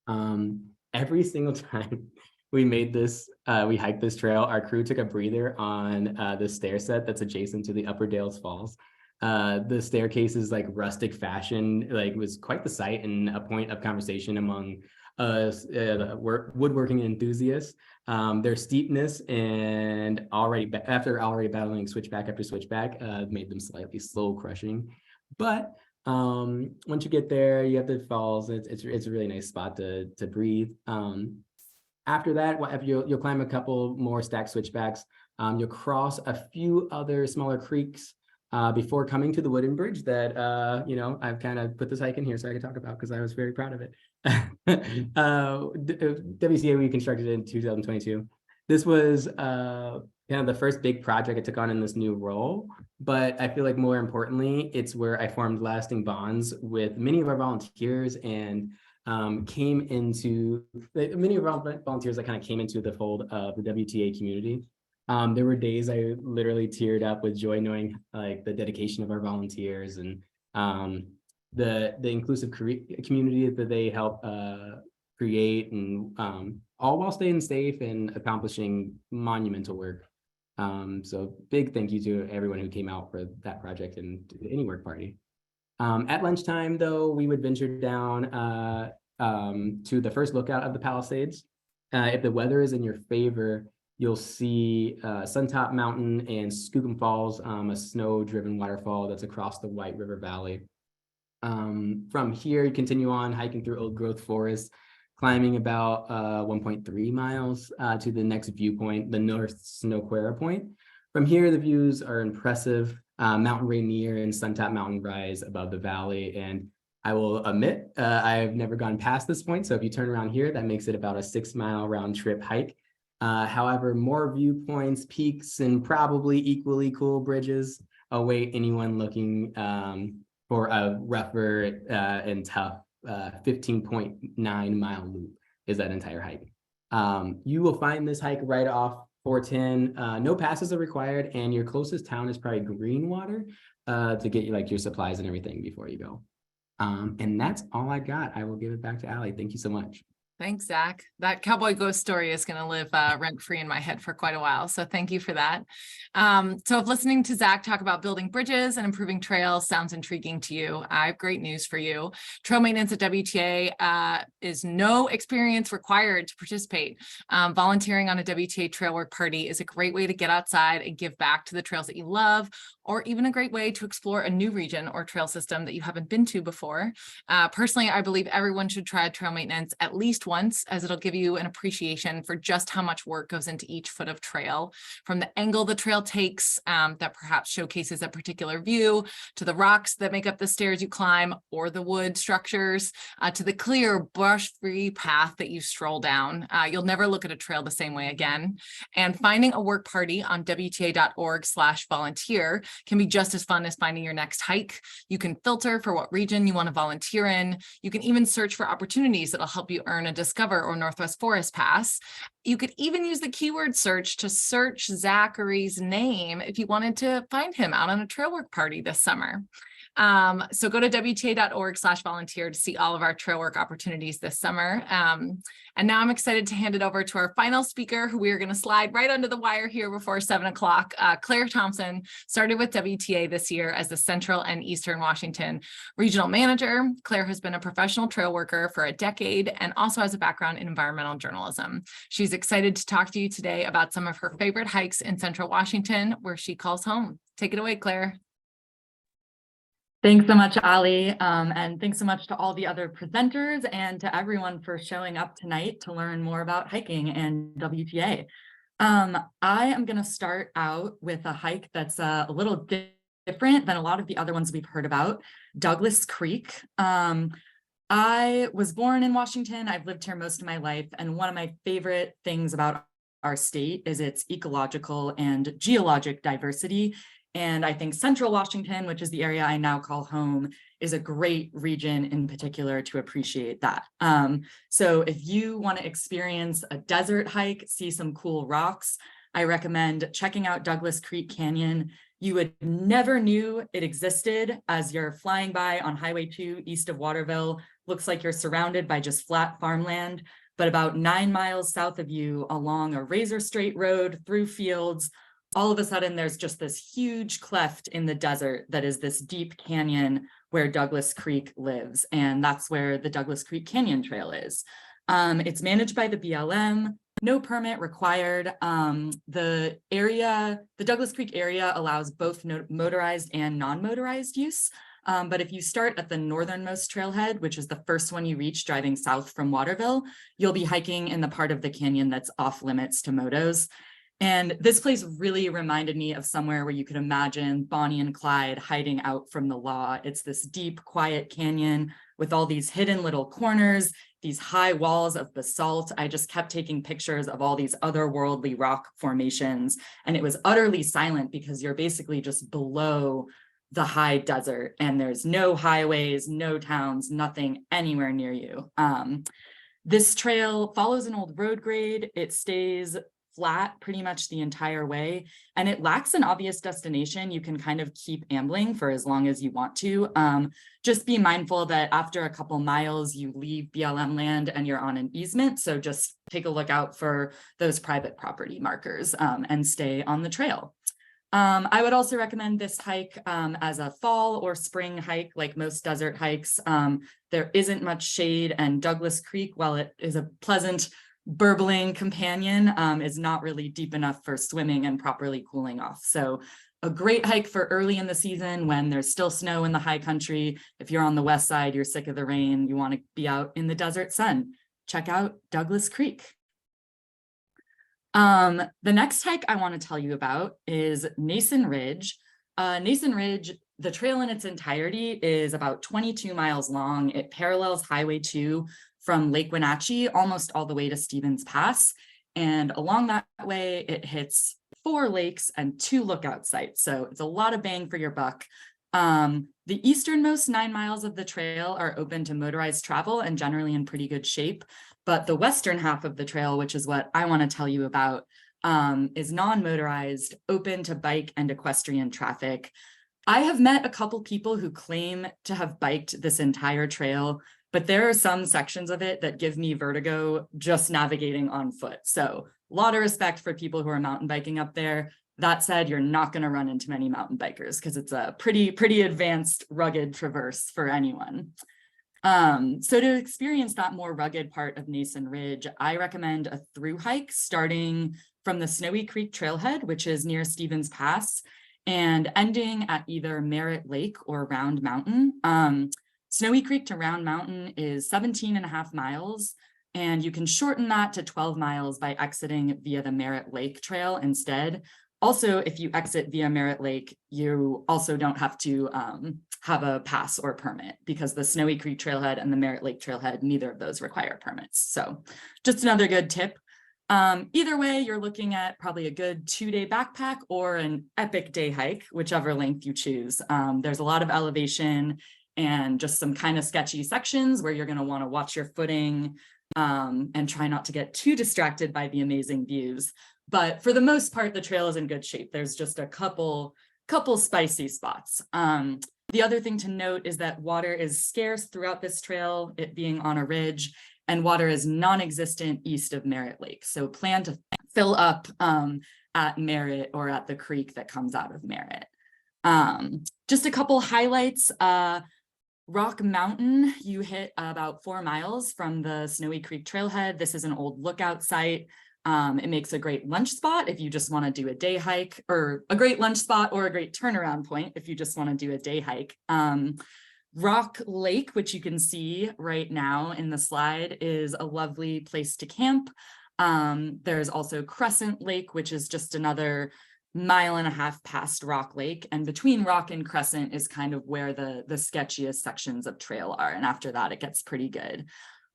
Every single time we hiked this trail, our crew took a breather on the stair set that's adjacent to the Upper Dalles Falls. The staircase is like rustic fashion, like was quite the sight and a point of conversation among woodworking enthusiasts. Their steepness and after already battling switchback after switchback made them slightly slow crushing. But once you get there, you have the falls. It's a really nice spot to breathe. After that, you'll climb a couple more stacked switchbacks. You'll cross a few other smaller creeks before coming to the wooden bridge that I've kind of put this hike in here so I can talk about because I was very proud of it. WTA we constructed in 2022. This was kind of the first big project I took on in this new role, but I feel like more importantly, it's where I formed lasting bonds with many of our volunteers and came into many of our volunteers that kind of came into the fold of the WTA community. There were days I literally teared up with joy knowing like the dedication of our volunteers and the inclusive community that they help create, and all while staying safe and accomplishing monumental work. So big thank you to everyone who came out for that project and any work party. At lunchtime, though, we would venture down to the first lookout of the Palisades. If the weather is in your favor, you'll see Suntop Mountain and Skookum Falls, a snow-driven waterfall that's across the White River Valley. From here, you continue on hiking through old growth forest, climbing about 1.3 miles to the next viewpoint, the North Snoquera Point. From here, the views are impressive. Mountain Rainier and Suntop Mountain rise above the valley. And I will admit, I've never gone past this point. So if you turn around here, that makes it about a 6-mile round trip hike. However, more viewpoints, peaks, and probably equally cool bridges await anyone looking for a rougher and tough 15.9 mile loop is that entire hike. You will find this hike right off 410. No passes are required, and your closest town is probably Greenwater to get you like your supplies and everything before you go. And that's all I got. I will give it back to Allie. Thank you so much. Thanks, Zach. That cowboy ghost story is going to live rent-free in my head for quite a while. So thank you for that. So if listening to Zach talk about building bridges and improving trails sounds intriguing to you, I have great news for you. Trail maintenance at WTA is no experience required to participate. Volunteering on a WTA trail work party is a great way to get outside and give back to the trails that you love, or even a great way to explore a new region or trail system that you haven't been to before. Personally, I believe everyone should try trail maintenance at least once, as it'll give you an appreciation for just how much work goes into each foot of trail, from the angle the trail takes that perhaps showcases a particular view, to the rocks that make up the stairs you climb or the wood structures, to the clear brush-free path that you stroll down. You'll never look at a trail the same way again. And finding a work party on WTA.org/volunteer can be just as fun as finding your next hike. You can filter for what region you want to volunteer in. You can even search for opportunities that'll help you earn a Discover or Northwest Forest Pass. You could even use the keyword search to search Zachary's name if you wanted to find him out on a trail work party this summer. So go to WTA.org/volunteer to see all of our trail work opportunities this summer. And now I'm excited to hand it over to our final speaker, who we are going to slide right under the wire here before 7 o'clock. Claire Thompson started with WTA this year as the Central and Eastern Washington Regional Manager. Claire has been a professional trail worker for a decade and also has a background in environmental journalism. She's excited to talk to you today about some of her favorite hikes in Central Washington, where she calls home. Take it away, Claire. Thanks so much, Ali, and thanks so much to all the other presenters and to everyone for showing up tonight to learn more about hiking and WTA. I am going to start out with a hike that's a little different than a lot of the other ones we've heard about, Douglas Creek. I was born in Washington. I've lived here most of my life, and one of my favorite things about our state is its ecological and geologic diversity. And I think Central Washington, which is the area I now call home, is a great region in particular to appreciate that. So if you want to experience a desert hike, see some cool rocks, I recommend checking out Douglas Creek Canyon. You would never knew it existed as you're flying by on Highway 2 east of Waterville. Looks like you're surrounded by just flat farmland, but about 9 miles south of you along a razor straight road through fields, all of a sudden there's just this huge cleft in the desert that is this deep canyon where Douglas Creek lives. And that's where the Douglas Creek Canyon Trail is. It's managed by the BLM, no permit required. The Douglas Creek area allows both motorized and non-motorized use. But if you start at the northernmost trailhead, which is the first one you reach driving south from Waterville, you'll be hiking in the part of the canyon that's off limits to motos. And this place really reminded me of somewhere where you could imagine Bonnie and Clyde hiding out from the law. It's this deep, quiet canyon with all these hidden little corners, these high walls of basalt. I just kept taking pictures of all these otherworldly rock formations, and it was utterly silent because you're basically just below the high desert and there's no highways, no towns, nothing anywhere near you. This trail follows an old road grade. It stays flat pretty much the entire way, and it lacks an obvious destination. You can kind of keep ambling for as long as you want to. Just be mindful that after a couple miles, you leave BLM land and you're on an easement. So just take a look out for those private property markers and stay on the trail. I would also recommend this hike as a fall or spring hike, like most desert hikes. There isn't much shade, and Douglas Creek, while it is a pleasant burbling companion, is not really deep enough for swimming and properly cooling off. So a great hike for early in the season when there's still snow in the high country. If you're on the west side, you're sick of the rain, you want to be out in the desert sun, check out Douglas Creek. The next hike I want to tell you about is Nason Ridge. Nason Ridge, the trail in its entirety is about 22 miles long. It parallels Highway 2 from Lake Wenatchee almost all the way to Stevens Pass. And along that way, it hits 4 lakes and 2 lookout sites. So it's a lot of bang for your buck. The easternmost 9 miles of the trail are open to motorized travel and generally in pretty good shape. But the western half of the trail, which is what I want to tell you about, is non-motorized, open to bike and equestrian traffic. I have met a couple people who claim to have biked this entire trail, but there are some sections of it that give me vertigo just navigating on foot. So a lot of respect for people who are mountain biking up there. That said, you're not going to run into many mountain bikers because it's a pretty advanced, rugged traverse for anyone. So to experience that more rugged part of Nason Ridge, I recommend a through hike starting from the Snowy Creek Trailhead, which is near Stevens Pass, and ending at either Merritt Lake or Round Mountain. Snowy Creek to Round Mountain is 17.5 miles, and you can shorten that to 12 miles by exiting via the Merritt Lake Trail instead. Also, if you exit via Merritt Lake, you also don't have to have a pass or permit because the Snowy Creek Trailhead and the Merritt Lake Trailhead, neither of those require permits. So just another good tip. Either way, you're looking at probably a good 2-day backpack or an epic day hike, whichever length you choose. There's a lot of elevation and just some kind of sketchy sections where you're going to want to watch your footing and try not to get too distracted by the amazing views. But for the most part, the trail is in good shape. There's just a couple spicy spots. The other thing to note is that water is scarce throughout this trail, it being on a ridge, and water is non-existent east of Merritt Lake. So plan to fill up at Merritt or at the creek that comes out of Merritt. Just a couple highlights. Rock Mountain, you hit about 4 miles from the Snowy Creek Trailhead. This is an old lookout site. It makes a great lunch spot if you just want to do a day hike, or a great lunch spot or a great turnaround point if you just want to do a day hike. Rock Lake, which you can see right now in the slide, is a lovely place to camp. There's also Crescent Lake, which is just another 1.5 miles past Rock Lake. And between Rock and Crescent is kind of where the sketchiest sections of trail are. And after that, it gets pretty good.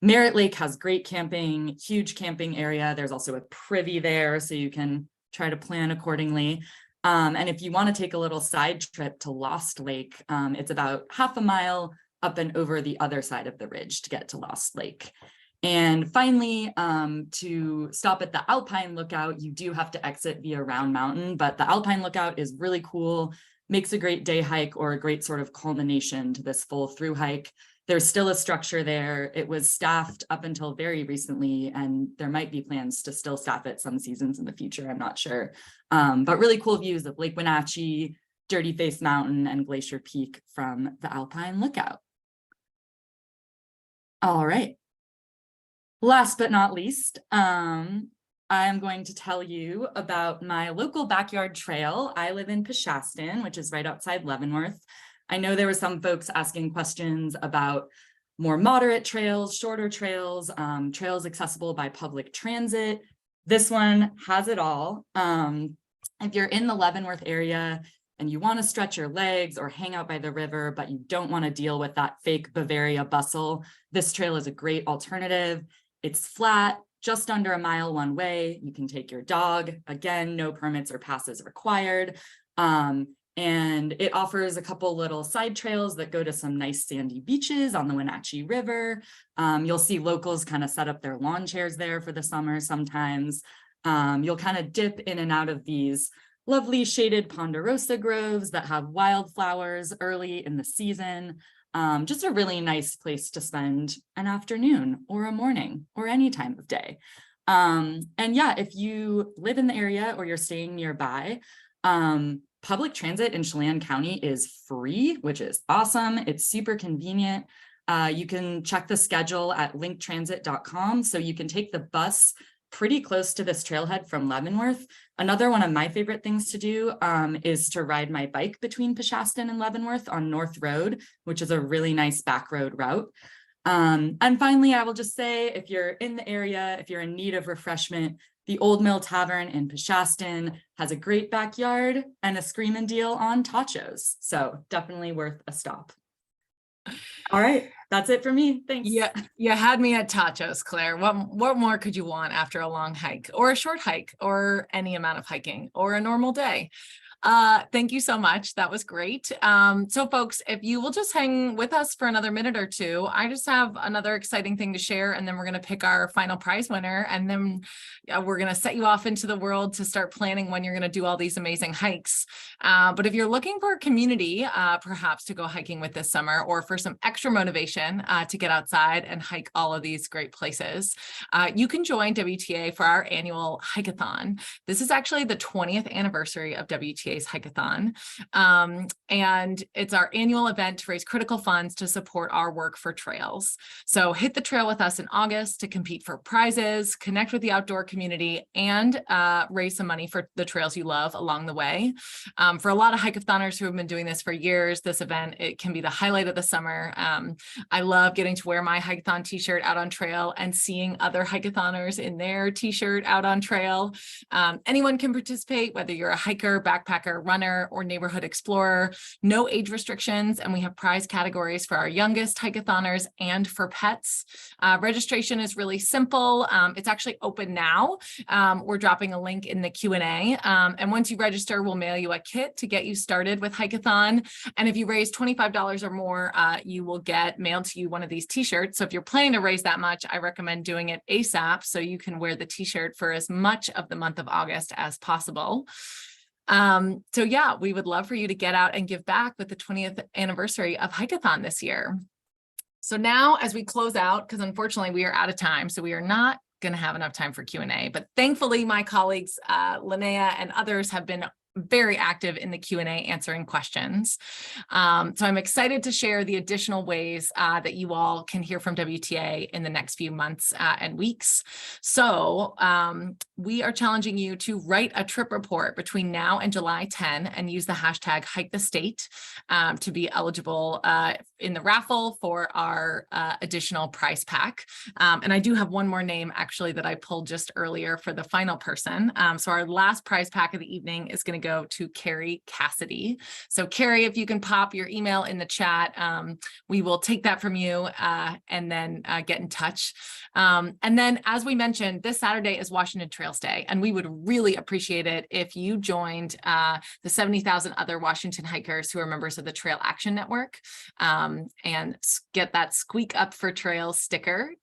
Merritt Lake has great camping, huge camping area. There's also a privy there, so you can try to plan accordingly. And if you want to take a little side trip to Lost Lake, it's about half a mile up and over the other side of the ridge to get to Lost Lake. And finally, to stop at the Alpine Lookout, you do have to exit via Round Mountain, but the Alpine Lookout is really cool, makes a great day hike or a great sort of culmination to this full through hike. There's still a structure there. It was staffed up until very recently, and there might be plans to still staff it some seasons in the future, I'm not sure. But really cool views of Lake Wenatchee, Dirty Face Mountain, and Glacier Peak from the Alpine Lookout. All right. Last but not least, I'm going to tell you about my local backyard trail. I live in Peshastin, which is right outside Leavenworth. I know there were some folks asking questions about more moderate trails, shorter trails, trails accessible by public transit. This one has it all. If you're in the Leavenworth area and you want to stretch your legs or hang out by the river, but you don't want to deal with that fake Bavaria bustle, this trail is a great alternative. It's flat, just under a mile one way. You can take your dog. Again, no permits or passes required. And it offers a couple little side trails that go to some nice sandy beaches on the Wenatchee River. You'll see locals kind of set up their lawn chairs there for the summer sometimes. You'll kind of dip in and out of these lovely shaded ponderosa groves that have wildflowers early in the season. Just a really nice place to spend an afternoon or a morning or any time of day. And yeah, if you live in the area or you're staying nearby, public transit in Chelan County is free, which is awesome. It's super convenient. You can check the schedule at linktransit.com. So you can take the bus pretty close to this trailhead from Leavenworth. Another one of my favorite things to do is to ride my bike between Peshastin and Leavenworth on North Road, which is a really nice back road route. And finally, I will just say, if you're in the area, if you're in need of refreshment, the Old Mill Tavern in Peshastin has a great backyard and a screamin' deal on tachos. So definitely worth a stop. All right, that's it for me. Thanks. Yeah, you had me at tachos, Claire. What more could you want after a long hike or a short hike or any amount of hiking or a normal day? Thank you so much. That was great. So folks, if you will just hang with us for another minute or two, I just have another exciting thing to share, and then we're going to pick our final prize winner, and then we're going to set you off into the world to start planning when you're going to do all these amazing hikes. But if you're looking for a community, perhaps to go hiking with this summer, or for some extra motivation to get outside and hike all of these great places, you can join WTA for our annual hike-a-thon. This is actually the 20th anniversary of WTA Hike-a-thon, and it's our annual event to raise critical funds to support our work for trails. So hit the trail with us in August to compete for prizes, connect with the outdoor community, and raise some money for the trails you love along the way. For a lot of hike-a-thoners who have been doing this for years, this event, it can be the highlight of the summer. I love getting to wear my hike-a-thon t-shirt out on trail and seeing other hike-a-thoners in their t-shirt out on trail. Anyone can participate, whether you're a hiker, backpacker, runner, or neighborhood explorer. No age restrictions, and we have prize categories for our youngest hike-a-thoners and for pets. Registration is really simple. It's actually open now. We're dropping a link in the Q&A, and once you register, we'll mail you a kit to get you started with hike-a-thon. And if you raise $25 or more, you will get mailed to you one of these t-shirts. So if you're planning to raise that much, I recommend doing it ASAP so you can wear the t-shirt for as much of the month of August as possible. So yeah, we would love for you to get out and give back with the 20th anniversary of Hike-a-thon this year. So now, as we close out, because unfortunately we are out of time, so we are not going to have enough time for Q&A, but thankfully my colleagues, Linnea and others, have been very active in the Q&A answering questions. So I'm excited to share the additional ways that you all can hear from WTA in the next few months and weeks. So we are challenging you to write a trip report between now and July 10 and use the hashtag #HikeTheState to be eligible in the raffle for our additional prize pack. And I do have one more name actually that I pulled just earlier for the final person. So our last prize pack of the evening is going to to go to Carrie Cassidy. So Carrie, if you can pop your email in the chat, we will take that from you and then get in touch. And then, as we mentioned, this Saturday is Washington Trails Day, and we would really appreciate it if you joined the 70,000 other Washington hikers who are members of the Trail Action Network and get that Squeak Up for Trails sticker.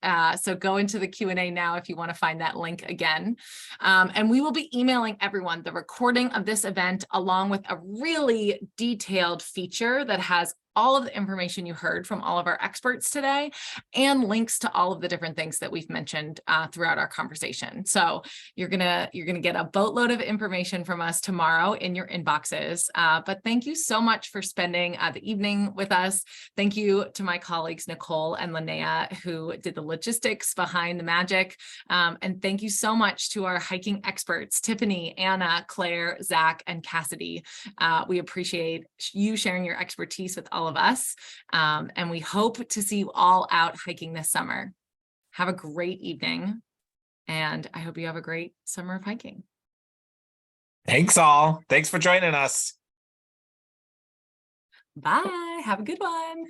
So go into the Q&A now if you want to find that link again. And we will be emailing everyone the recording of this event along with a really detailed feature that has all of the information you heard from all of our experts today and links to all of the different things that we've mentioned throughout our conversation. So you're gonna get a boatload of information from us tomorrow in your inboxes. But thank you so much for spending the evening with us. Thank you to my colleagues, Nicole and Linnea, who did the logistics behind the magic. And thank you so much to our hiking experts, Tiffany, Anna, Claire, Zach, and Cassidy. We appreciate you sharing your expertise with all of us. And we hope to see you all out hiking this summer. Have a great evening. And I hope you have a great summer of hiking. Thanks all. Thanks for joining us. Bye. Have a good one.